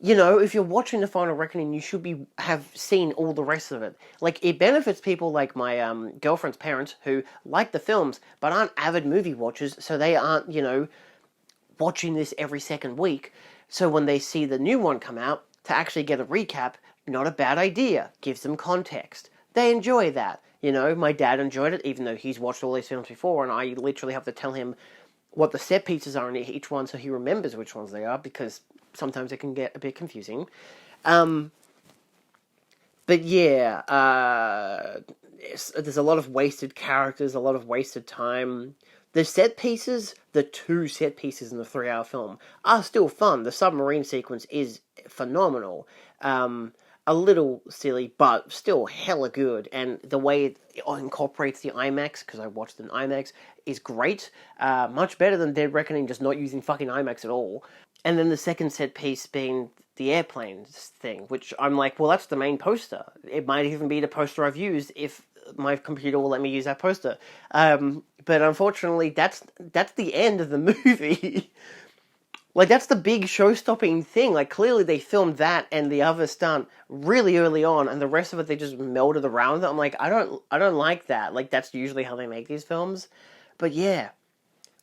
B: If you're watching The Final Reckoning, you should have seen all the rest of it. Like, it benefits people like my girlfriend's parents who like the films, but aren't avid movie watchers, so they aren't, watching this every second week. So when they see the new one come out, to actually get a recap, not a bad idea. Gives them context. They enjoy that. My dad enjoyed it, even though he's watched all these films before, and I literally have to tell him what the set pieces are in each one so he remembers which ones they are, because sometimes it can get a bit confusing. But yeah, there's a lot of wasted characters, a lot of wasted time. The set pieces, the 2 set pieces in the 3-hour film, are still fun. The submarine sequence is phenomenal. A little silly, but still hella good. And the way it incorporates the IMAX, because I watched it in IMAX, is great. Much better than Dead Reckoning, just not using fucking IMAX at all. And then the second set piece being the airplanes thing, which I'm like, well, that's the main poster. It might even be the poster I've used if my computer will let me use that poster. But unfortunately, that's the end of the movie. Like, that's the big show-stopping thing. Like, clearly they filmed that and the other stunt really early on, and the rest of it they just melded around it. I'm like, I don't like that. Like, that's usually how they make these films. But yeah,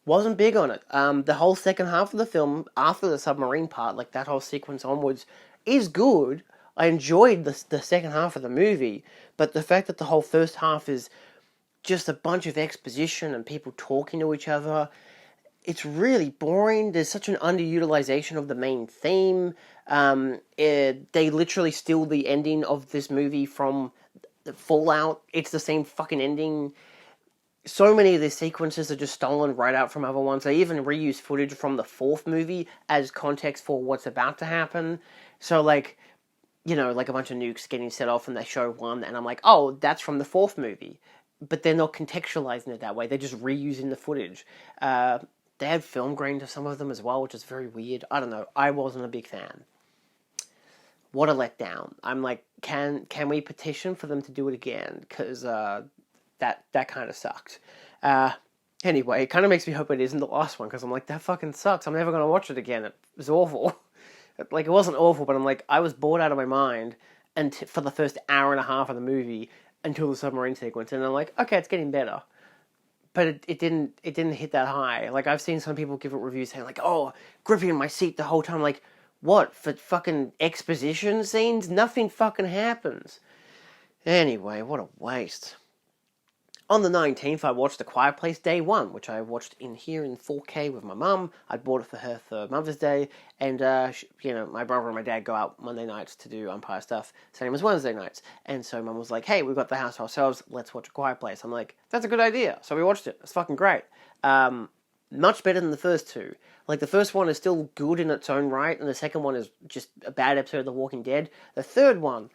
B: wasn't big on it. The whole second half of the film, after the submarine part, like that whole sequence onwards, is good. I enjoyed the second half of the movie, but the fact that the whole first half is just a bunch of exposition and people talking to each other, it's really boring. There's such an underutilization of the main theme. They literally steal the ending of this movie from the Fallout. It's the same fucking ending. So many of the sequences are just stolen right out from other ones. They even reuse footage from the 4th movie as context for what's about to happen. So, like, you know, like a bunch of nukes getting set off and they show one, and I'm like, oh, that's from the 4th movie. But they're not contextualizing it that way. They're just reusing the footage. They had film grain to some of them as well, which is very weird. I don't know. I wasn't a big fan. What a letdown. I'm like, can we petition for them to do it again? Because that kind of sucked. Anyway, it kind of makes me hope it isn't the last one, because I'm like, that fucking sucks. I'm never going to watch it again. It was awful. Like, it wasn't awful, but I'm like, I was bored out of my mind for the first hour and a half of the movie until the submarine sequence, and I'm like, okay, it's getting better. But it didn't hit that high. Like, I've seen some people give it reviews saying, like, oh, gripping in my seat the whole time. Like, what? For fucking exposition scenes? Nothing fucking happens. Anyway, what a waste. On the 19th, I watched A Quiet Place Day 1, which I watched in here in 4K with my mum. I bought it for her for Mother's Day, and, my brother and my dad go out Monday nights to do Umpire stuff, same as Wednesday nights. And so mum was like, hey, we've got the house to ourselves, let's watch A Quiet Place. I'm like, that's a good idea. So we watched it. It's fucking great. Much better than the first two. Like, the first one is still good in its own right, and the second one is just a bad episode of The Walking Dead. The third one,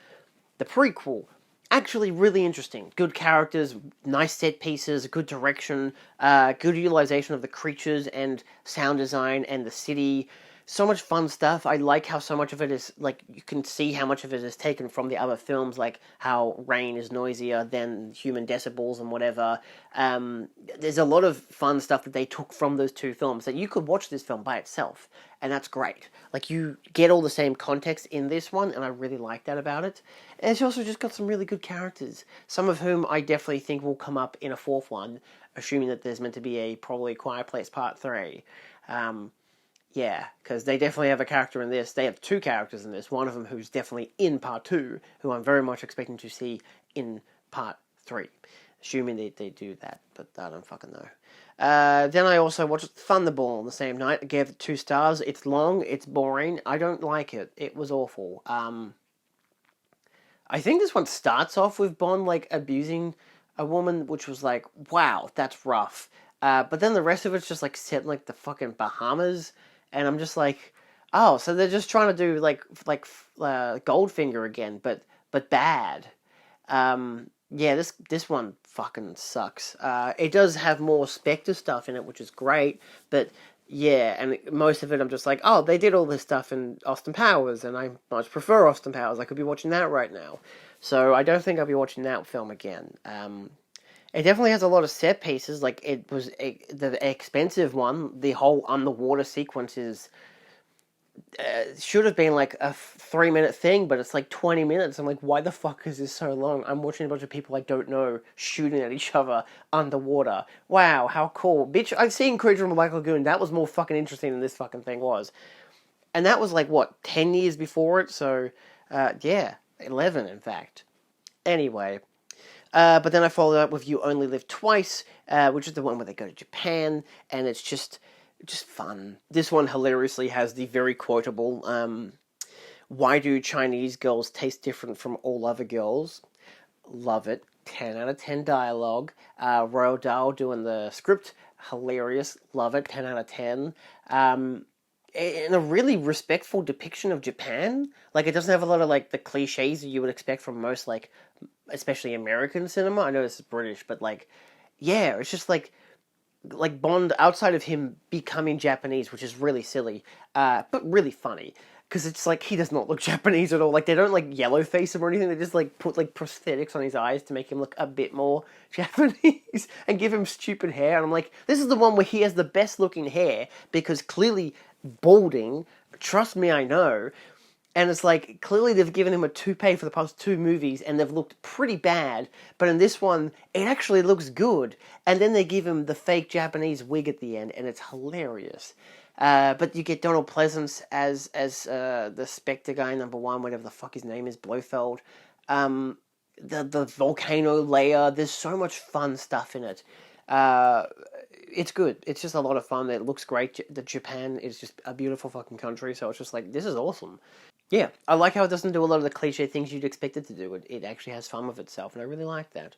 B: the prequel, actually really interesting. Good characters, nice set pieces, good direction, good utilization of the creatures and sound design and the city. So much fun stuff. I like how so much of it is, like, you can see how much of it is taken from the other films, like how rain is noisier than human decibels and whatever. There's a lot of fun stuff that they took from those two films that you could watch this film by itself, and that's great. Like, you get all the same context in this one, and I really like that about it. And it's also just got some really good characters, some of whom I definitely think will come up in a fourth one, assuming that there's meant to be probably Quiet Place Part 3. Yeah, because they definitely have a character in this. They have 2 characters in this. One of them who's definitely in Part 2, who I'm very much expecting to see in Part 3. Assuming they do that, but I don't fucking know. Then I also watched Thunderball on the same night. I gave it 2 stars. It's long, it's boring. I don't like it. It was awful. I think this one starts off with Bond, like, abusing a woman, which was like, wow, that's rough. But then the rest of it's just, like, set in, like, the fucking Bahamas. And I'm just like, oh, so they're just trying to do like Goldfinger again, but bad. Yeah, this one fucking sucks. It does have more Spectre stuff in it, which is great, but yeah, and most of it I'm just like, oh, they did all this stuff in Austin Powers, and I much prefer Austin Powers. I could be watching that right now. So I don't think I'll be watching that film again. It definitely has a lot of set pieces. Like, it was the expensive one. The whole underwater sequence is should have been like a 3-minute thing, but it's like 20 minutes. I'm like, why the fuck is this so long? I'm watching a bunch of people I don't know shooting at each other underwater. Wow, how cool. Bitch, I've seen Creature from the Black Lagoon. That was more fucking interesting than this fucking thing was. And that was like, what, 10 years before it? So, yeah, 11 in fact. Anyway. But then I followed up with You Only Live Twice, which is the one where they go to Japan, and it's just fun. This one hilariously has the very quotable, why do Chinese girls taste different from all other girls? Love it. 10 out of 10 dialogue. Royal Dahl doing the script. hilarious, love it, 10 out of 10. And a really respectful depiction of Japan. Like, it doesn't have a lot of, like, the cliches that you would expect from most, like, especially American cinema. I know this is British, but, like, yeah, it's just, like Bond, outside of him becoming Japanese, which is really silly, but really funny. Because it's like, he does not look Japanese at all. Like, they don't, like, yellow face him or anything. They just, like, put, like, prosthetics on his eyes to make him look a bit more Japanese and give him stupid hair. And I'm like, this is the one where he has the best looking hair because clearly balding, trust me, I know. And it's like, clearly they've given him a toupee for the past 2 movies and they've looked pretty bad. But in this one, it actually looks good. And then they give him the fake Japanese wig at the end and it's hilarious. But you get Donald Pleasance as the Spectre guy, number 1, whatever the fuck his name is, Blofeld. The volcano layer, there's so much fun stuff in it. It's good. It's just a lot of fun. It looks great. Japan is just a beautiful fucking country, so it's just like, this is awesome. Yeah, I like how it doesn't do a lot of the cliche things you'd expect it to do. It actually has fun with itself, and I really like that.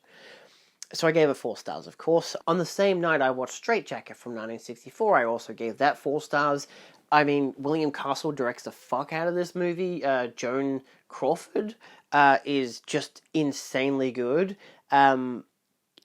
B: So I gave it 4 stars, of course. On the same night I watched Straight Jacket from 1964, I also gave that 4 stars. I mean, William Castle directs the fuck out of this movie. Joan Crawford is just insanely good. I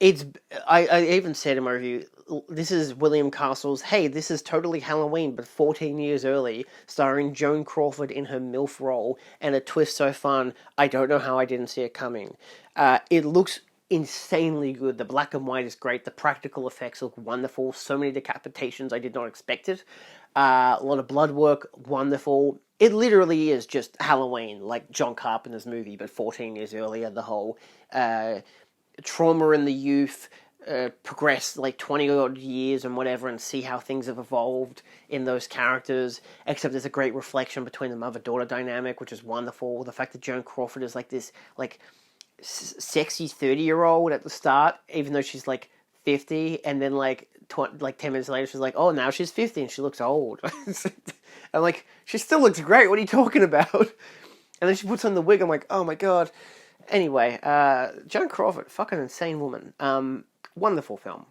B: even said in my review, this is William Castle's, hey, this is totally Halloween, but 14 years early, starring Joan Crawford in her MILF role, and a twist so fun, I don't know how I didn't see it coming. It looks insanely good. The black and white is great. The practical effects look wonderful. So many decapitations, I did not expect it. A lot of blood work, wonderful. It literally is just Halloween, like John Carpenter's movie, but 14 years earlier. The whole trauma in the youth, progress like 20 odd years and whatever, and see how things have evolved in those characters, except there's a great reflection between the mother-daughter dynamic, which is wonderful. The fact that Joan Crawford is like this like sexy 30-year-old at the start, even though she's like 50, and then like 10 minutes later she's like, oh, now she's 50 and she looks old. I'm like, she still looks great, what are you talking about? And then she puts on the wig, I'm like, oh my god. Anyway, Joan Crawford, fucking insane woman. Wonderful film.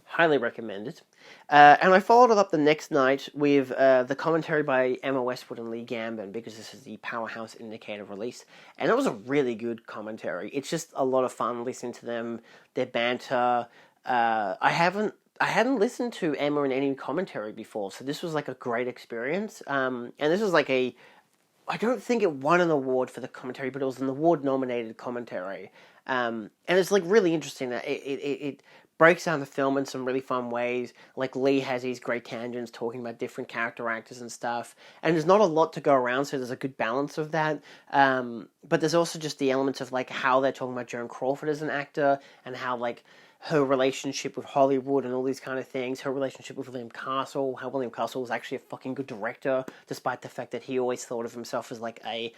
B: Highly recommended. And I followed it up the next night with the commentary by Emma Westwood and Lee Gambon, because this is the Powerhouse Indicator release. And it was a really good commentary. It's just a lot of fun listening to them, their banter. I hadn't listened to Emma in any commentary before, so this was like a great experience. And this was like I don't think it won an award for the commentary, but it was an award-nominated commentary. And it's like really interesting that it breaks down the film in some really fun ways. Like, Lee has these great tangents talking about different character actors and stuff. And there's not a lot to go around, so there's a good balance of that. But there's also just the elements of like how they're talking about Joan Crawford as an actor, and how like her relationship with Hollywood and all these kind of things, her relationship with William Castle, how William Castle was actually a fucking good director, despite the fact that he always thought of himself as like a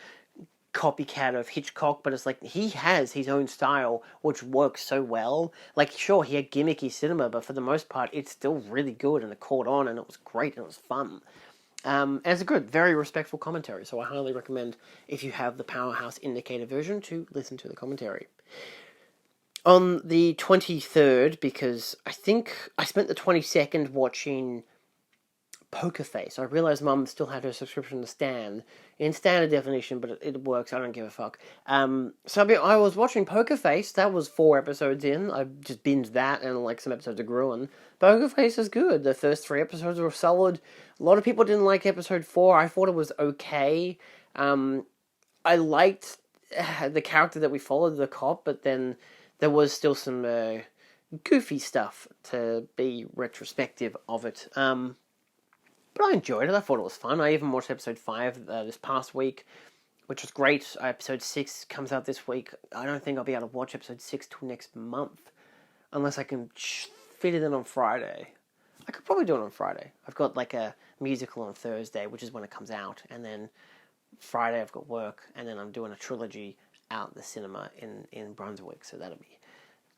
B: copycat of Hitchcock, but it's like, he has his own style, which works so well. Like, sure, he had gimmicky cinema, but for the most part, it's still really good, and it caught on, and it was great, and it was fun. And it's a good, very respectful commentary, so I highly recommend, if you have the Powerhouse Indicator version, to listen to the commentary. On the 23rd, because I think I spent the 22nd watching Poker Face. I realised Mum still had her subscription to Stan, in standard definition, but it works, I don't give a fuck. So I was watching Poker Face, that was 4 episodes in, I just binged that, and like some episodes of Gruen. Poker Face is good, the first 3 episodes were solid. A lot of people didn't like episode 4, I thought it was okay. I liked the character that we followed, the cop, but then there was still some goofy stuff to be retrospective of it. But I enjoyed it. I thought it was fun. I even watched episode 5 this past week, which was great. Episode 6 comes out this week. I don't think I'll be able to watch episode 6 till next month, unless I can fit it in on Friday. I could probably do it on Friday. I've got like a musical on Thursday, which is when it comes out, and then Friday I've got work, and then I'm doing a trilogy out the cinema in Brunswick, so that'll be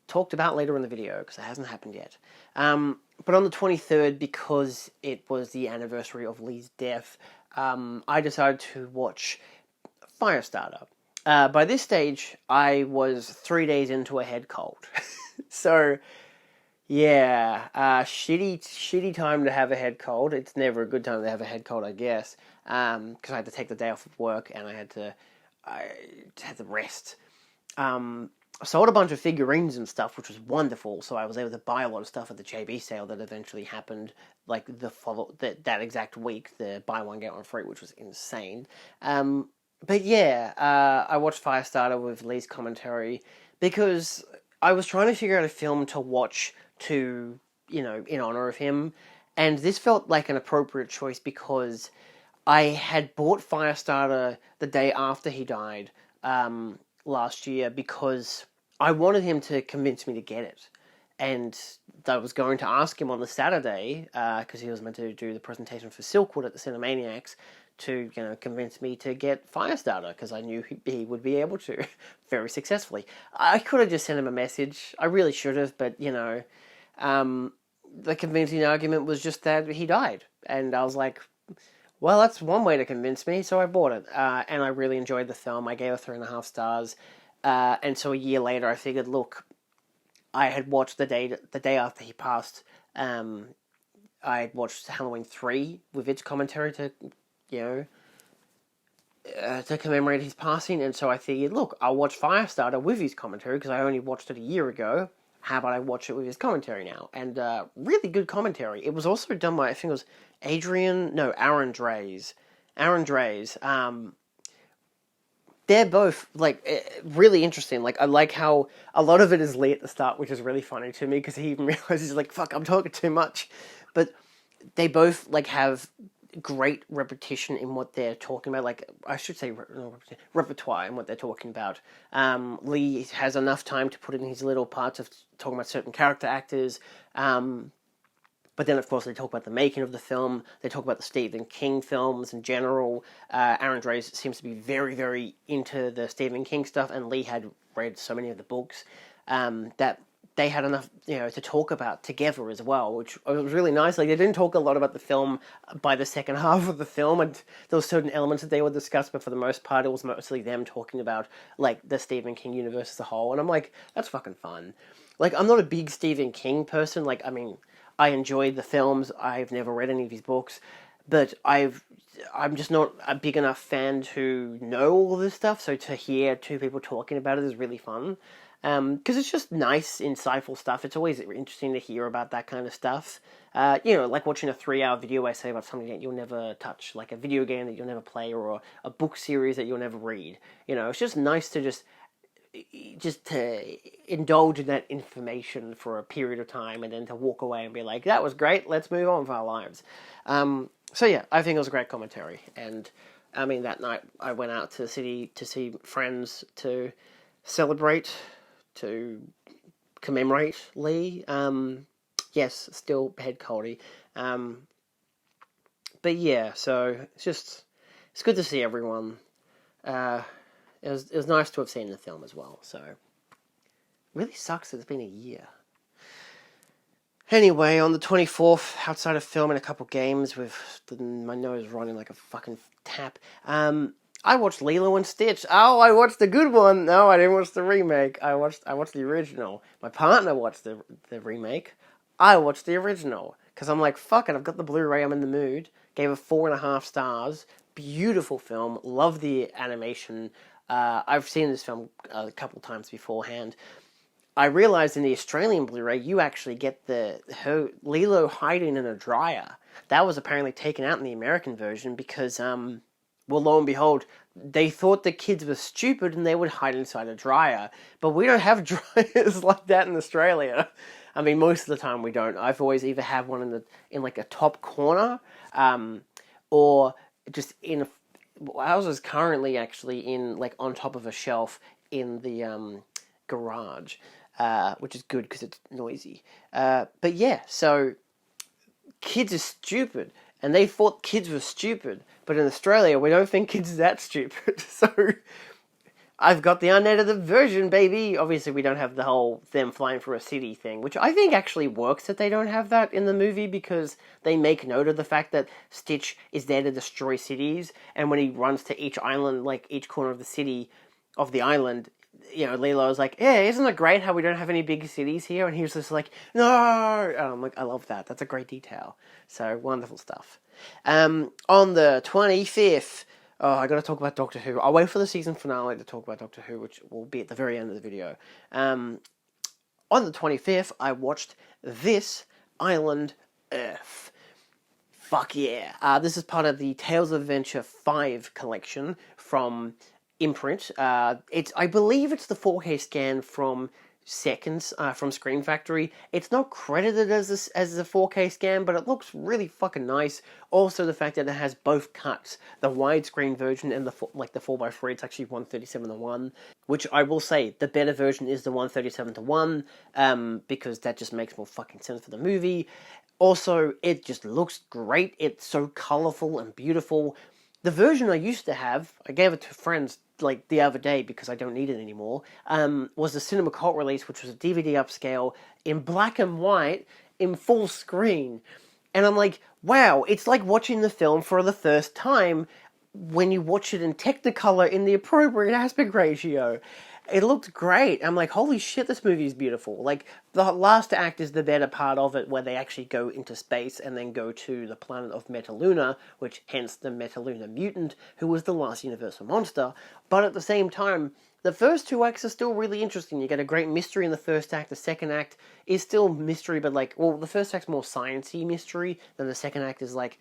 B: talked about later in the video, because it hasn't happened yet. But on the 23rd, because it was the anniversary of Lee's death, I decided to watch Firestarter. By this stage, I was 3 days into a head cold. So, Yeah, shitty time to have a head cold. It's never a good time to have a head cold, I guess. Because I had to take the day off of work and I had to rest. I sold a bunch of figurines and stuff, which was wonderful. So I was able to buy a lot of stuff at the JB sale that eventually happened, like that exact week, the buy one get one free, which was insane. But yeah, I watched Firestarter with Lee's commentary because I was trying to figure out a film to watch to, in honor of him, and this felt like an appropriate choice because I had bought Firestarter the day after he died last year because I wanted him to convince me to get it. And I was going to ask him on the Saturday, because he was meant to do the presentation for Silkwood at the Cinemaniacs, to convince me to get Firestarter, because I knew he would be able to very successfully. I could have just sent him a message. I really should have, but, the convincing argument was just that he died. And I was like, well, that's one way to convince me, so I bought it. And I really enjoyed the film. I gave it 3.5 stars. And so a year later, I figured, look, I had watched the day after he passed. I had watched Halloween 3 with its commentary to commemorate his passing, and so I figured, look, I'll watch Firestarter with his commentary because I only watched it a year ago. How about I watch it with his commentary now? And really good commentary. It was also done by, I think it was Aaron Drays. Aaron Drays. They're both, really interesting. I like how a lot of it is Lee at the start, which is really funny to me, because he even realizes, fuck, I'm talking too much. But they both, have great repetition in what they're talking about. I should say repertoire in what they're talking about. Lee has enough time to put in his little parts of talking about certain character actors. But then, of course, they talk about the making of the film. They talk about the Stephen King films in general. Aaron Drays seems to be very, very into the Stephen King stuff, and Lee had read so many of the books that they had enough, to talk about together as well, which was really nice. They didn't talk a lot about the film by the second half of the film, and there were certain elements that they would discuss, but for the most part, it was mostly them talking about, the Stephen King universe as a whole, and I'm like, that's fucking fun. I'm not a big Stephen King person. I enjoyed the films. I've never read any of his books, but I'm just not a big enough fan to know all this stuff. So to hear two people talking about it is really fun, because it's just nice, insightful stuff. It's always interesting to hear about that kind of stuff. Like watching a 3-hour video essay about something that you'll never touch, like a video game that you'll never play, or a book series that you'll never read. It's just nice to just to indulge in that information for a period of time, and then to walk away and be like, that was great, let's move on with our lives. So yeah, I think it was a great commentary. And that night I went out to the city to see friends to celebrate, to commemorate Lee. Yes, still head coldy. But yeah, so it's good to see everyone. It was nice to have seen the film as well, so it really sucks that it's been a year. Anyway, on the 24th, outside of filming a couple games with my nose running like a fucking tap, I watched Lilo and Stitch. Oh, I watched the good one. No, I didn't watch the remake. I watched the original. My partner watched the remake. I watched the original, because I'm like, fuck it, I've got the Blu-ray, I'm in the mood. Gave it 4.5 stars. Beautiful film. Love the animation. I've seen this film a couple times beforehand. I realized in the Australian Blu-ray, you actually get Lilo hiding in a dryer. That was apparently taken out in the American version because, well, lo and behold, they thought the kids were stupid and they would hide inside a dryer. But we don't have dryers like that in Australia. Most of the time we don't. I've always either had one in a top corner, or just in a... Ours is currently actually in on top of a shelf in the garage, which is good because it's noisy. But yeah, so kids are stupid, and they thought kids were stupid. But in Australia, we don't think kids are that stupid. So I've got the unedited version, baby. Obviously, we don't have the whole them flying through a city thing, which I think actually works that they don't have that in the movie, because they make note of the fact that Stitch is there to destroy cities, and when he runs to each island, each corner of the city, of the island, Lilo was like, yeah, isn't it great how we don't have any big cities here? And he was just like, no. And I'm like, I love that. That's a great detail. So wonderful stuff. On the 25th, oh, I got to talk about Doctor Who. I'll wait for the season finale to talk about Doctor Who, which will be at the very end of the video. On the 25th, I watched This Island Earth. Fuck yeah. This is part of the Tales of Adventure 5 collection from Imprint. I believe it's the 4K scan from Seconds from Screen Factory. It's not credited as a 4K scan, but it looks really fucking nice. Also, the fact that it has both cuts, the widescreen version and the 4x3. It's actually 137:1, which I will say the better version is the 137:1, because that just makes more fucking sense for the movie. Also, it just looks great. It's so colorful and beautiful. The version I used to have, I gave it to friends like the other day because I don't need it anymore, was the Cinema Cult release, which was a DVD upscale in black and white in full screen. And I'm like, wow, it's like watching the film for the first time when you watch it in Technicolor in the appropriate aspect ratio. It looked great. I'm like, holy shit, this movie is beautiful. Like, the last act is the better part of it, where they actually go into space and then go to the planet of Metaluna, which hence the Metaluna mutant, who was the last universal monster. But at the same time, the first two acts are still really interesting. You get a great mystery in the first act. The second act is still mystery, but the first act's more sciencey mystery. Then the second act is like,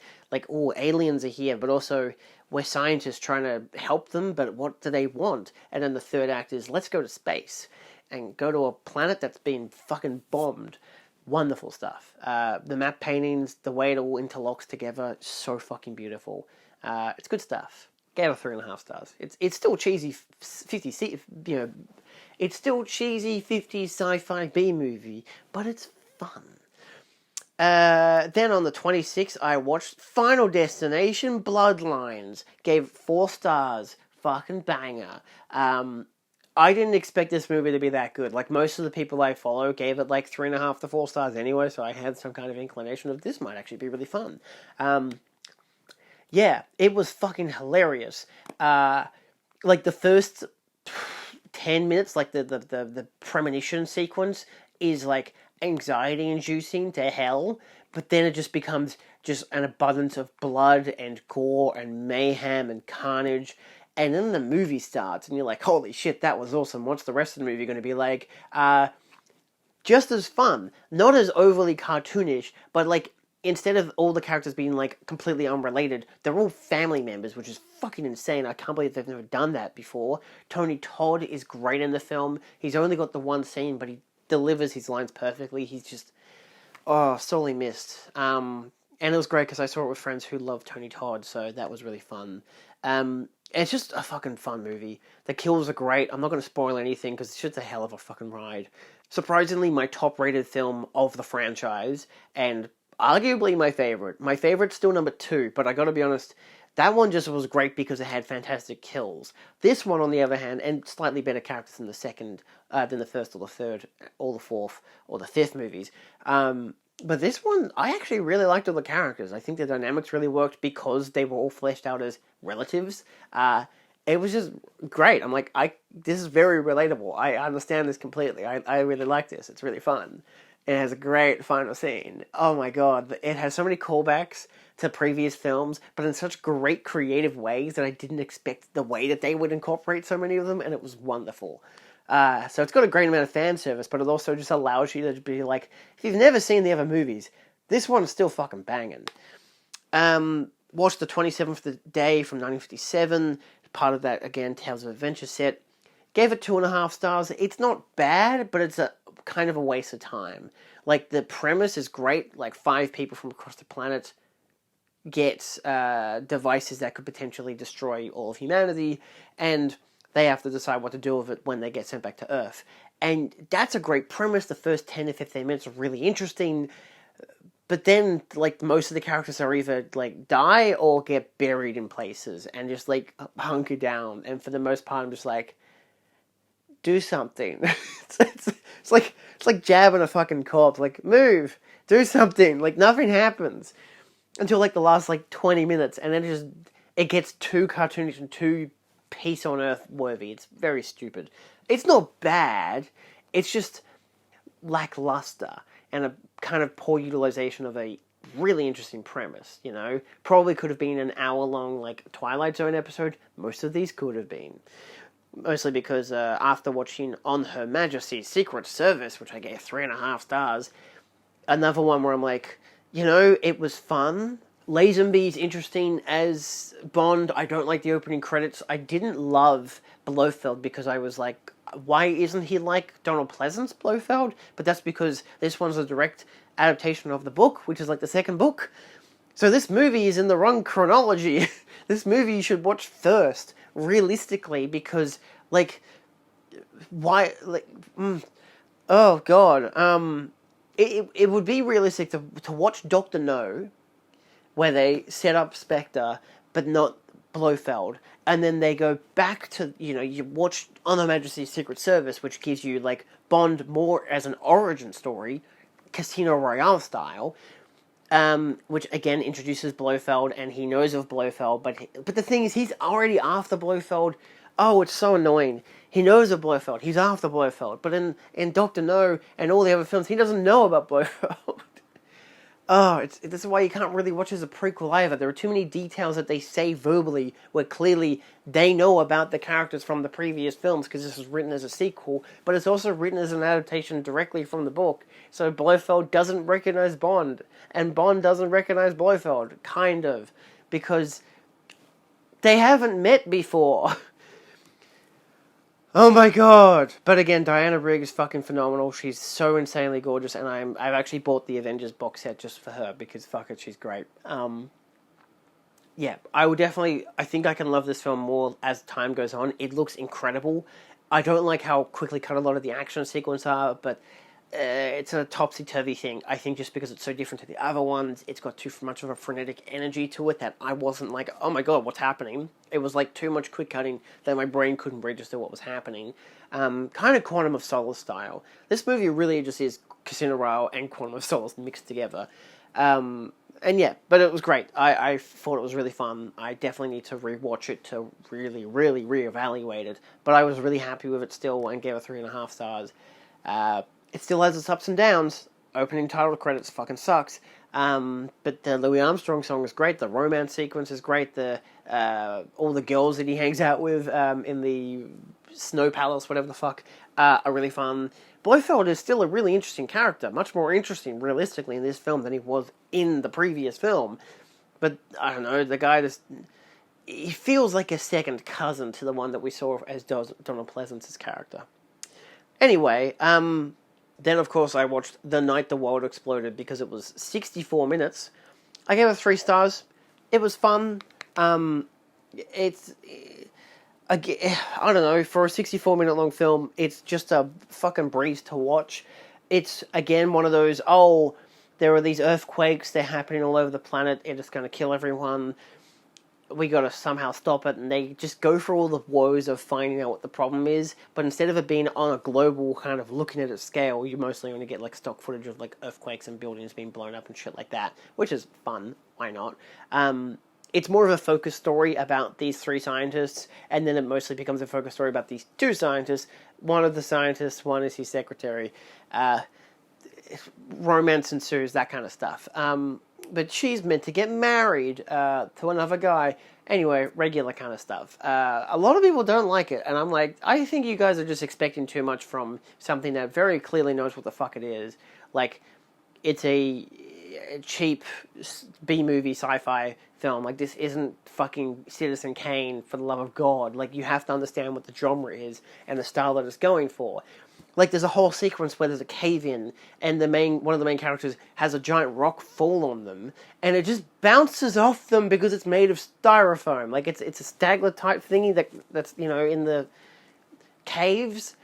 B: oh, aliens are here, but also we're scientists trying to help them, but what do they want? And then the third act is, let's go to space and go to a planet that's been fucking bombed. Wonderful stuff. The map paintings, the way it all interlocks together, so fucking beautiful. It's good stuff. Gave it 3.5 stars. It's still cheesy 50, it's still cheesy 50s sci-fi B movie, but it's fun. Then on the 26th, I watched Final Destination Bloodlines. Gave it 4 stars. Fucking banger. I didn't expect this movie to be that good. Like, most of the people I follow gave it 3.5 to 4 stars anyway, so I had some kind of inclination of this might actually be really fun. Yeah, it was fucking hilarious. The first 10 minutes, the premonition sequence is anxiety-inducing to hell, but then it just becomes just an abundance of blood and gore and mayhem and carnage, and then the movie starts, and you're like, holy shit, that was awesome. What's the rest of the movie going to be like? Just as fun. Not as overly cartoonish, but instead of all the characters being completely unrelated, they're all family members, which is fucking insane. I can't believe they've never done that before. Tony Todd is great in the film. He's only got the one scene, but he delivers his lines perfectly. He's just, sorely missed. And it was great because I saw it with friends who love Tony Todd, so that was really fun. It's just a fucking fun movie. The kills are great. I'm not going to spoil anything because it's just a hell of a fucking ride. Surprisingly, my top-rated film of the franchise, and arguably my favorite. My favorite's still number 2, but I gotta be honest, that one just was great because it had fantastic kills. This one, on the other hand, and slightly better characters than the second, than the first or the third, or the fourth, or the fifth movies. But this one, I actually really liked all the characters. I think the dynamics really worked because they were all fleshed out as relatives. It was just great. I'm like, this is very relatable. I understand this completely. I really like this. It's really fun. It has a great final scene. Oh my god, it has so many callbacks to previous films, but in such great creative ways that I didn't expect the way that they would incorporate so many of them, and it was wonderful. So it's got a great amount of fan service, but it also just allows you to be like, if you've never seen the other movies, this one's still fucking banging. Watched the 27th Day from 1957, part of that, again, Tales of Adventure set. Gave it 2.5 stars. It's not bad, but it's a kind of a waste of time. The premise is great. 5 people from across the planet get devices that could potentially destroy all of humanity, and they have to decide what to do with it when they get sent back to Earth. And that's a great premise. The first 10 to 15 minutes are really interesting, but then, most of the characters are either, die or get buried in places and just, hunker down. And for the most part, I'm just do something. it's like jabbing a fucking corpse. Move, do something. Nothing happens until the last 20 minutes, and then it gets too cartoonish and too peace on earth worthy. It's very stupid. It's not bad. It's just lackluster and a kind of poor utilization of a really interesting premise, you know? Probably could have been an hour-long, like, Twilight Zone episode. Most of these could have been. Mostly because after watching On Her Majesty's Secret Service, which I gave 3.5 stars, another one where I'm like, you know, it was fun. Lazenby's interesting as Bond. I don't like the opening credits. I didn't love Blofeld because I was like, why isn't he like Donald Pleasance Blofeld? But that's because this one's a direct adaptation of the book, which is like the second book. So this movie is in the wrong chronology. This movie you should watch first, realistically, because, like, why, like, oh god, it would be realistic to watch Doctor No, where they set up Spectre, but not Blofeld, and then they go back to, you know, you watch On Her Majesty's Secret Service, which gives you, like, Bond more as an origin story, Casino Royale style, which again introduces Blofeld, and he knows of Blofeld, but the thing is, he's already after Blofeld. Oh, it's so annoying. He knows of Blofeld, he's after Blofeld, but in Doctor No and all the other films, he doesn't know about Blofeld. Oh, this is why you can't really watch as a prequel either. There are too many details that they say verbally where clearly they know about the characters from the previous films because this is written as a sequel, but it's also written as an adaptation directly from the book. So Blofeld doesn't recognize Bond, and Bond doesn't recognize Blofeld, kind of, because they haven't met before. Oh my god! But again, Diana Rigg is fucking phenomenal. She's so insanely gorgeous, and I've actually bought the Avengers box set just for her because fuck it, she's great. Yeah, I think I can love this film more as time goes on. It looks incredible. I don't like how quickly cut a lot of the action sequences are, but it's a topsy-turvy thing. I think just because it's so different to the other ones, it's got too much of a frenetic energy to it that I wasn't like, oh my god, what's happening? It was like too much quick cutting that my brain couldn't register what was happening. Kind of Quantum of Solace style. This movie really just is Casino Royale and Quantum of Solace mixed together. And yeah, but it was great. I thought it was really fun. I definitely need to rewatch it to really, really reevaluate it. But I was really happy with it still and gave it 3.5 stars. It still has its ups and downs. Opening title credits fucking sucks. But the Louis Armstrong song is great. The romance sequence is great. The all the girls that he hangs out with in the Snow Palace, whatever the fuck, are really fun. Blofeld is still a really interesting character. Much more interesting, realistically, in this film than he was in the previous film. But, I don't know, the guy just... He feels like a second cousin to the one that we saw as Donald Pleasance's character. Anyway, then, of course, I watched The Night the World Exploded because it was 64 minutes. I gave it 3 stars. It was fun. It's... I don't know, for a 64-minute long film, it's just a fucking breeze to watch. It's, again, one of those, oh, there are these earthquakes, they're happening all over the planet, it's going to kill everyone, we got to somehow stop it, and they just go through all the woes of finding out what the problem is, but instead of it being on a global kind of looking at its scale, you mostly only get like stock footage of like earthquakes and buildings being blown up and shit like that, which is fun, why not? It's more of a focus story about these 3 scientists, and then it mostly becomes a focus story about these 2 scientists. One of the scientists, one is his secretary. Romance ensues, that kind of stuff. But she's meant to get married to another guy. Anyway, regular kind of stuff. A lot of people don't like it, and I'm like, I think you guys are just expecting too much from something that very clearly knows what the fuck it is. Like, it's a cheap B-movie sci-fi film. Like, this isn't fucking Citizen Kane, for the love of God. Like, you have to understand what the genre is and the style that it's going for. Like, there's a whole sequence where there's a cave-in, and one of the main characters has a giant rock fall on them, and it just bounces off them because it's made of styrofoam. Like, it's a stagler-type thingy that's, you know, in the caves.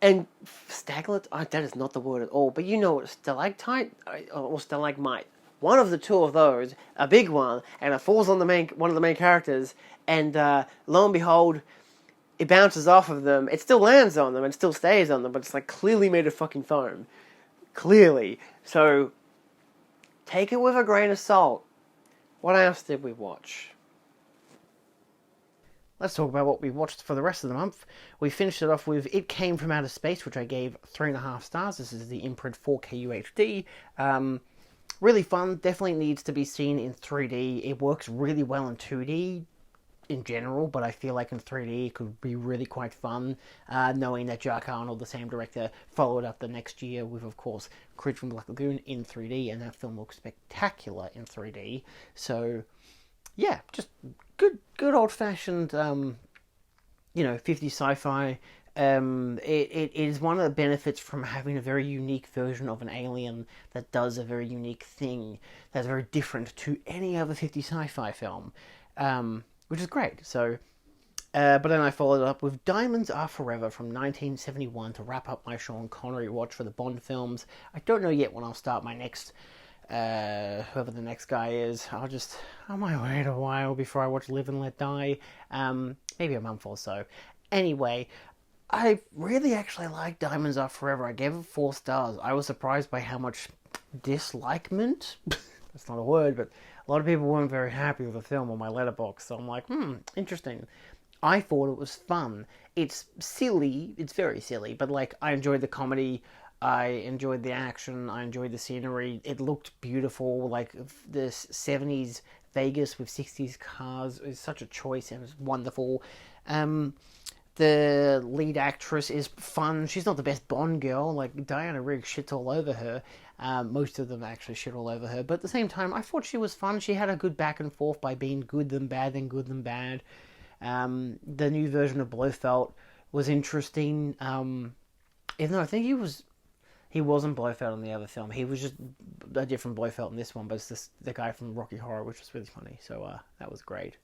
B: And staglet, that is not the word at all, but you know what, stalactite or stalagmite. One of the 2 of those, a big one, and it falls on one of the main characters, and lo and behold, it bounces off of them. It still lands on them and still stays on them, but it's like clearly made of fucking foam. Clearly. So, take it with a grain of salt. What else did we watch?
A: let's talk about what we watched for the rest of the month. We finished it off with It Came From Outer Space, which I gave 3.5 stars. This is the imprint 4K UHD. Really fun. Definitely needs to be seen in 3D. It works really well in 2D in general, but I feel like in 3D it could be really quite fun, knowing that Jack Arnold, the same director, followed up the next year with, of course, Creature from Black Lagoon in 3D, and that film looks spectacular in 3D. So, yeah, just good old-fashioned, 50s sci-fi. It is one of the benefits from having a very unique version of an alien that does a very unique thing that's very different to any other 50s sci-fi film. Which is great. So, but then I followed it up with Diamonds Are Forever from 1971 to wrap up my Sean Connery watch for the Bond films. I don't know yet when I'll start my next, whoever the next guy is. I might wait a while before I watch Live and Let Die. Maybe a month or so. Anyway, I really actually like Diamonds Are Forever. I gave it 4 stars. I was surprised by how much dislikement, that's not a word, but a lot of people weren't very happy with the film on my letterbox, so I'm like, interesting. I thought it was fun. It's silly, it's very silly, but like, I enjoyed the comedy, I enjoyed the action, I enjoyed the scenery, it looked beautiful, like, this 70s Vegas with 60s cars is such a choice, and it's wonderful. The lead actress is fun. She's not the best Bond girl. Like, Diana Rigg shits all over her. Most of them actually shit all over her. But at the same time, I thought she was fun. She had a good back and forth by being good then bad, then good then bad. The new version of Blofeld was interesting. Even though I think he wasn't Blofeld in the other film. He was just a different Blofeld in this one. But it's the guy from Rocky Horror, which was really funny. So that was great.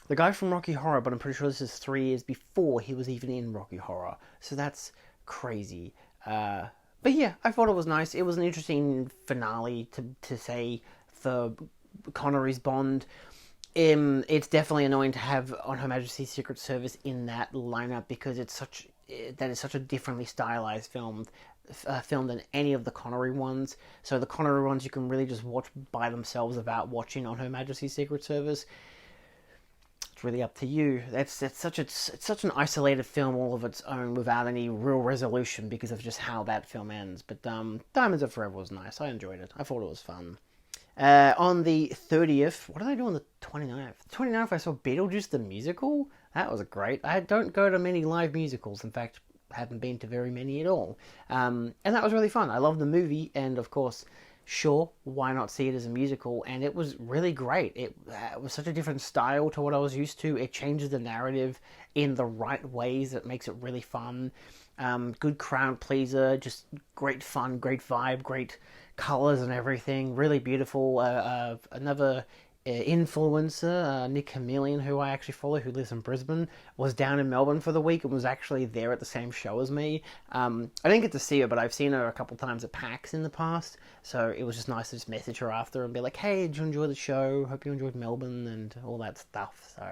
A: The guy from Rocky Horror, but I'm pretty sure this is 3 years before he was even in Rocky Horror. So that's crazy. But yeah, I thought it was nice. It was an interesting finale to say for Connery's Bond. It's definitely annoying to have On Her Majesty's Secret Service in that lineup because that is such a differently stylized film than any of the Connery ones. So the Connery ones you can really just watch by themselves without watching On Her Majesty's Secret Service. It's really up to you. It's such an isolated film all of its own without any real resolution because of just how that film ends. But Diamonds Are Forever was nice. I enjoyed it. I thought it was fun. On the 30th, what did I do on the 29th? 29th I saw Beetlejuice the musical. That was great. I don't go to many live musicals. In fact, haven't been to very many at all. And that was really fun. I love the movie, and of course, sure, why not see it as a musical? And it was really great. It was such a different style to what I was used to. It changes the narrative in the right ways that makes it really fun. Good crowd pleaser, just great fun, great vibe, great colors and everything. Really beautiful. Another influencer, Nick Chameleon, who I actually follow, who lives in Brisbane, was down in Melbourne for the week and was actually there at the same show as me. I didn't get to see her, but I've seen her a couple times at PAX in the past, so it was just nice to just message her after and be like, hey, did you enjoy the show? Hope you enjoyed Melbourne and all that stuff. So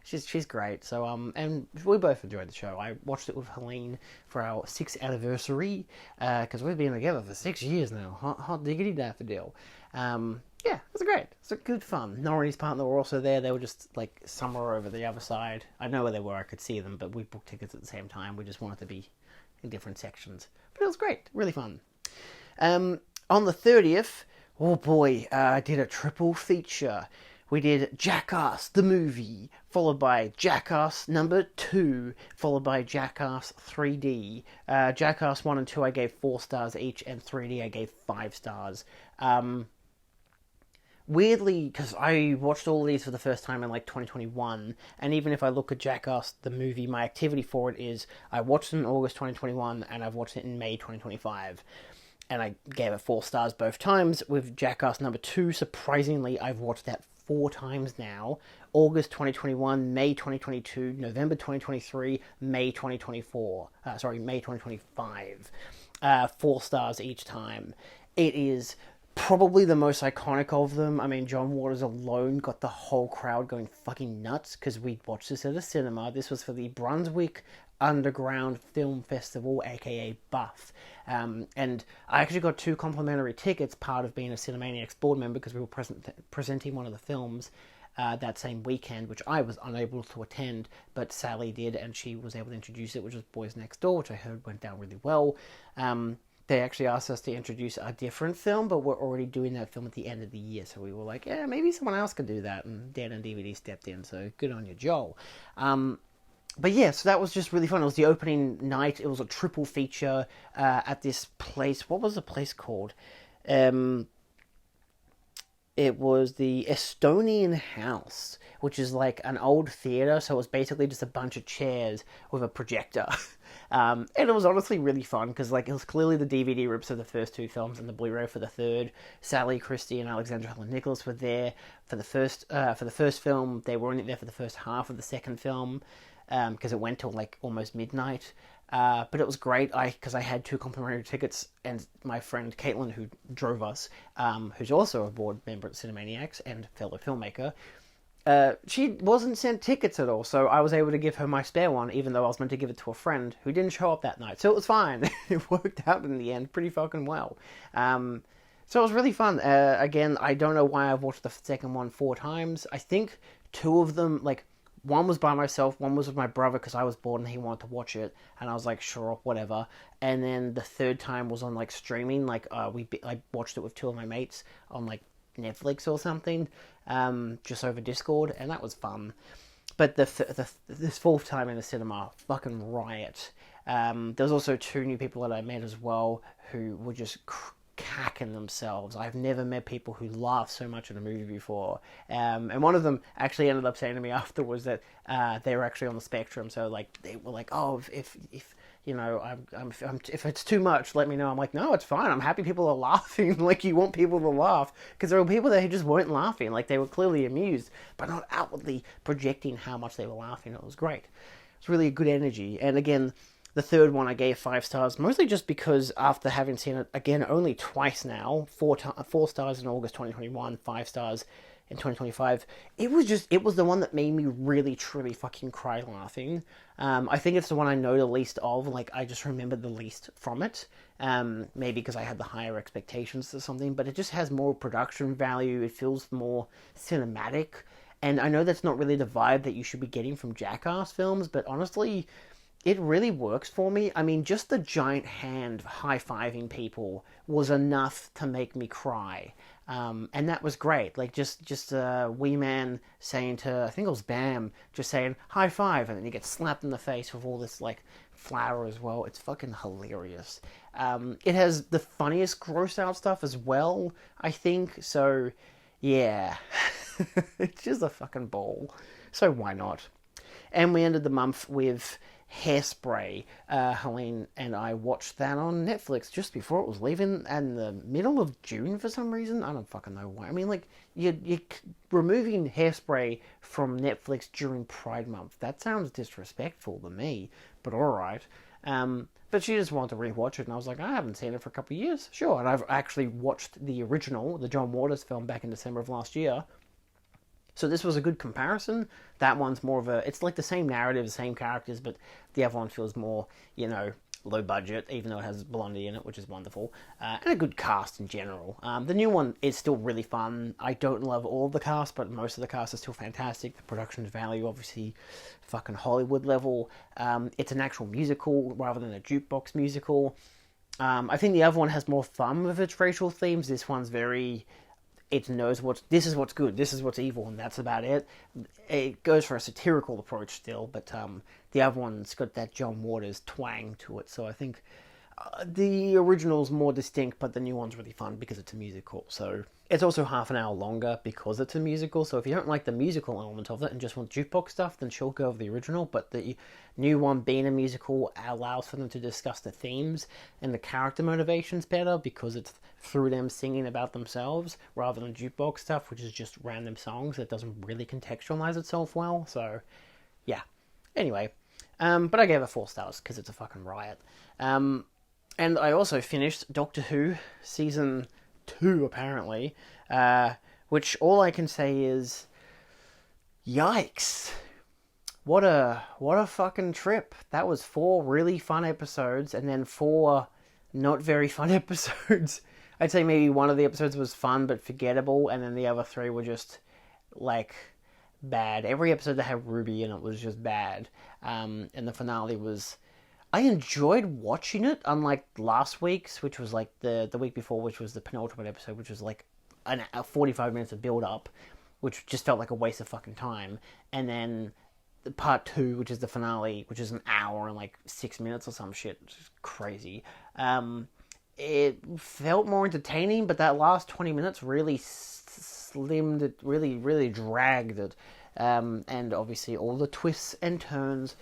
A: she's great. So and we both enjoyed the show. I watched it with Helene for our 6th anniversary because we've been together for 6 years now. Hot diggity daffodil. Yeah, it was great. It's good fun. Nora and his partner were also there. They were just like somewhere over the other side. I know where they were. I could see them, but we booked tickets at the same time. We just wanted to be in different sections. But it was great. Really fun. On the 30th, oh boy, I did a triple feature. We did Jackass, the movie, followed by Jackass number 2, followed by Jackass 3D. Jackass 1 and 2 I gave 4 stars each, and 3D I gave 5 stars. Weirdly, because I watched all of these for the first time in like 2021, and even if I look at Jackass, the movie, my activity for it is I watched it in August 2021, and I've watched it in May 2025. And I gave it 4 stars both times. With Jackass number 2, surprisingly, I've watched that 4 times now. August 2021, May 2022, November 2023, May 2024. May 2025. 4 stars each time. It is probably the most iconic of them. I mean, John Waters alone got the whole crowd going fucking nuts because we watched this at a cinema. This was for the Brunswick Underground Film Festival, aka BUFF. And I actually got 2 complimentary tickets, part of being a Cinemaniacs board member, because we were presenting one of the films.
B: that same weekend, which I was unable to attend, but Sally did, and she was able to introduce it, which was Boys Next Door, which I heard went down really well. They actually asked us to introduce a different film, but we're already doing that film at the end of the year, so we were like, yeah, maybe someone else could do that, and Dan and DVD stepped in, so good on you, Joel. But yeah, so that was just really fun. It was the opening night. It was a triple feature at this place. What was the place called? It was the Estonian House, which is like an old theater, so it was basically just a bunch of chairs with a projector. And it was honestly really fun because like it was clearly the DVD rips of the first two films and the Blu-ray for the third. Sally Christie and Alexandra Helen Nicholas were there for the first film. They were only there for the first half of the second film because it went till like almost midnight. But it was great because I had 2 complimentary tickets, and my friend Caitlin, who drove us, who's also a board member at Cinemaniacs and fellow filmmaker, she wasn't sent tickets at all, so I was able to give her my spare one, even though I was meant to give it to a friend who didn't show up that night. So it was fine. It worked out in the end pretty fucking well. So it was really fun. Again, I don't know why I've watched the second one 4 times. I think 2 of them, like, one was by myself, one was with my brother because I was bored and he wanted to watch it, and I was like, sure, whatever. And then the third time was on like streaming, like I watched it with 2 of my mates on like Netflix or something, just over Discord, and that was fun. But this 4th time in the cinema, fucking riot. There was also 2 new people that I met as well who were just cacking themselves. I've never met people who laugh so much in a movie before. And one of them actually ended up saying to me afterwards that they were actually on the spectrum. So like they were like, oh, if you know, if it's too much, let me know. I'm like, no, it's fine. I'm happy people are laughing. Like you want people to laugh, because there were people that just weren't laughing. Like they were clearly amused, but not outwardly projecting how much they were laughing. It was great. It's really a good energy. And again, the third one I gave 5 stars, mostly just because after having seen it, again, only twice now, 4 stars in August 2021, 5 stars in 2025, it was the one that made me really, truly fucking cry laughing. I think it's the one I know the least of, like, I just remember the least from it. Maybe because I had the higher expectations or something, but it just has more production value, it feels more cinematic, and I know that's not really the vibe that you should be getting from Jackass films, but honestly, it really works for me. I mean, just the giant hand high-fiving people was enough to make me cry. And that was great. Like, just a wee man saying to, I think it was Bam, just saying, high five, and then you get slapped in the face with all this, like, flour as well. It's fucking hilarious. It has the funniest gross-out stuff as well, I think. So, yeah. It's just a fucking ball. So why not? And we ended the month with Hairspray. Helene and I watched that on Netflix just before it was leaving in the middle of June for some reason. I don't fucking know why. I mean, like, you're removing Hairspray from Netflix during Pride Month. That sounds disrespectful to me, but alright. But she just wanted to rewatch it, and I was like, I haven't seen it for a couple of years. Sure, and I've actually watched the original, the John Waters film, back in December of last year. So this was a good comparison. That one's more of a... It's like the same narrative, the same characters, but the other one feels more, you know, low budget, even though it has Blondie in it, which is wonderful. And a good cast in general. The new one is still really fun. I don't love all of the cast, but most of the cast is still fantastic. The production value, obviously, fucking Hollywood level. It's an actual musical rather than a jukebox musical. I think the other one has more fun with its racial themes. This one's very... It knows this is what's good, this is what's evil, and that's about it. It goes for a satirical approach still, but the other one's got that John Waters twang to it, so I think the original's more distinct, but the new one's really fun because it's a musical. So it's also half an hour longer because it's a musical, so if you don't like the musical element of it and just want jukebox stuff, then sure, go with the original. But the new one, being a musical, allows for them to discuss the themes and the character motivations better because it's through them singing about themselves rather than jukebox stuff, which is just random songs that doesn't really contextualize itself well. So yeah, anyway, but I gave it 4 stars because it's a fucking riot. And I also finished Doctor Who Season 2, apparently, which all I can say is, yikes. What a fucking trip. That was 4 really fun episodes, and then 4 not very fun episodes. I'd say maybe one of the episodes was fun but forgettable, and then the other 3 were just, like,
A: bad. Every episode that had Ruby in it was just bad. And the finale was... I enjoyed watching it, unlike last week's, which was like the week before, which was the penultimate episode, which was like a 45 minutes of build-up, which just felt like a waste of fucking time. And then the part 2, which is the finale, which is an hour and like 6 minutes or some shit, which is crazy. It felt more entertaining, but that last 20 minutes really slimmed it, really dragged it. And obviously all the twists and turns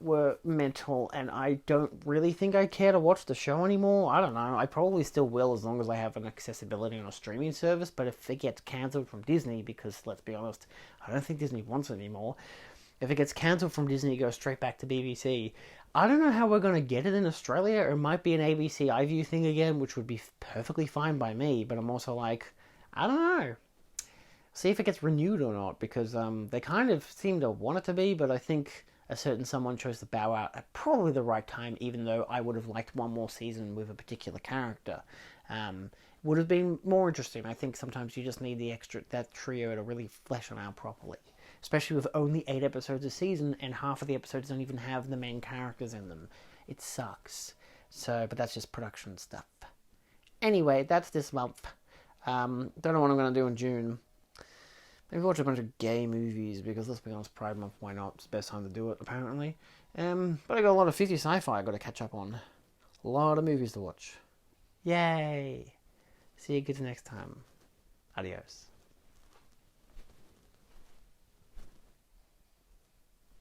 A: were mental, and I don't really think I care to watch the show anymore. I don't know. I probably still will as long as I have an accessibility on a streaming service, but if it gets cancelled from Disney, because let's be honest, I don't think Disney wants it anymore. If it gets cancelled from Disney, it goes straight back to BBC. I don't know how we're going to get it in Australia. It might be an ABC iView thing again, which would be perfectly fine by me, but I'm also like, I don't know. See if it gets renewed or not, because they kind of seem to want it to be, but I think a certain someone chose to bow out at probably the right time, even though I would have liked one more season with a particular character. Would have been more interesting. I think sometimes you just need that trio to really flesh them out properly. Especially with only 8 episodes a season, and half of the episodes don't even have the main characters in them. It sucks. But that's just production stuff. Anyway, that's this month. Don't know what I'm going to do in June. Maybe watch a bunch of gay movies, because let's be honest, Pride Month, why not? It's the best time to do it, apparently. But I got a lot of 50s sci-fi I got to catch up on. A lot of movies to watch. Yay! See you kids next time. Adios.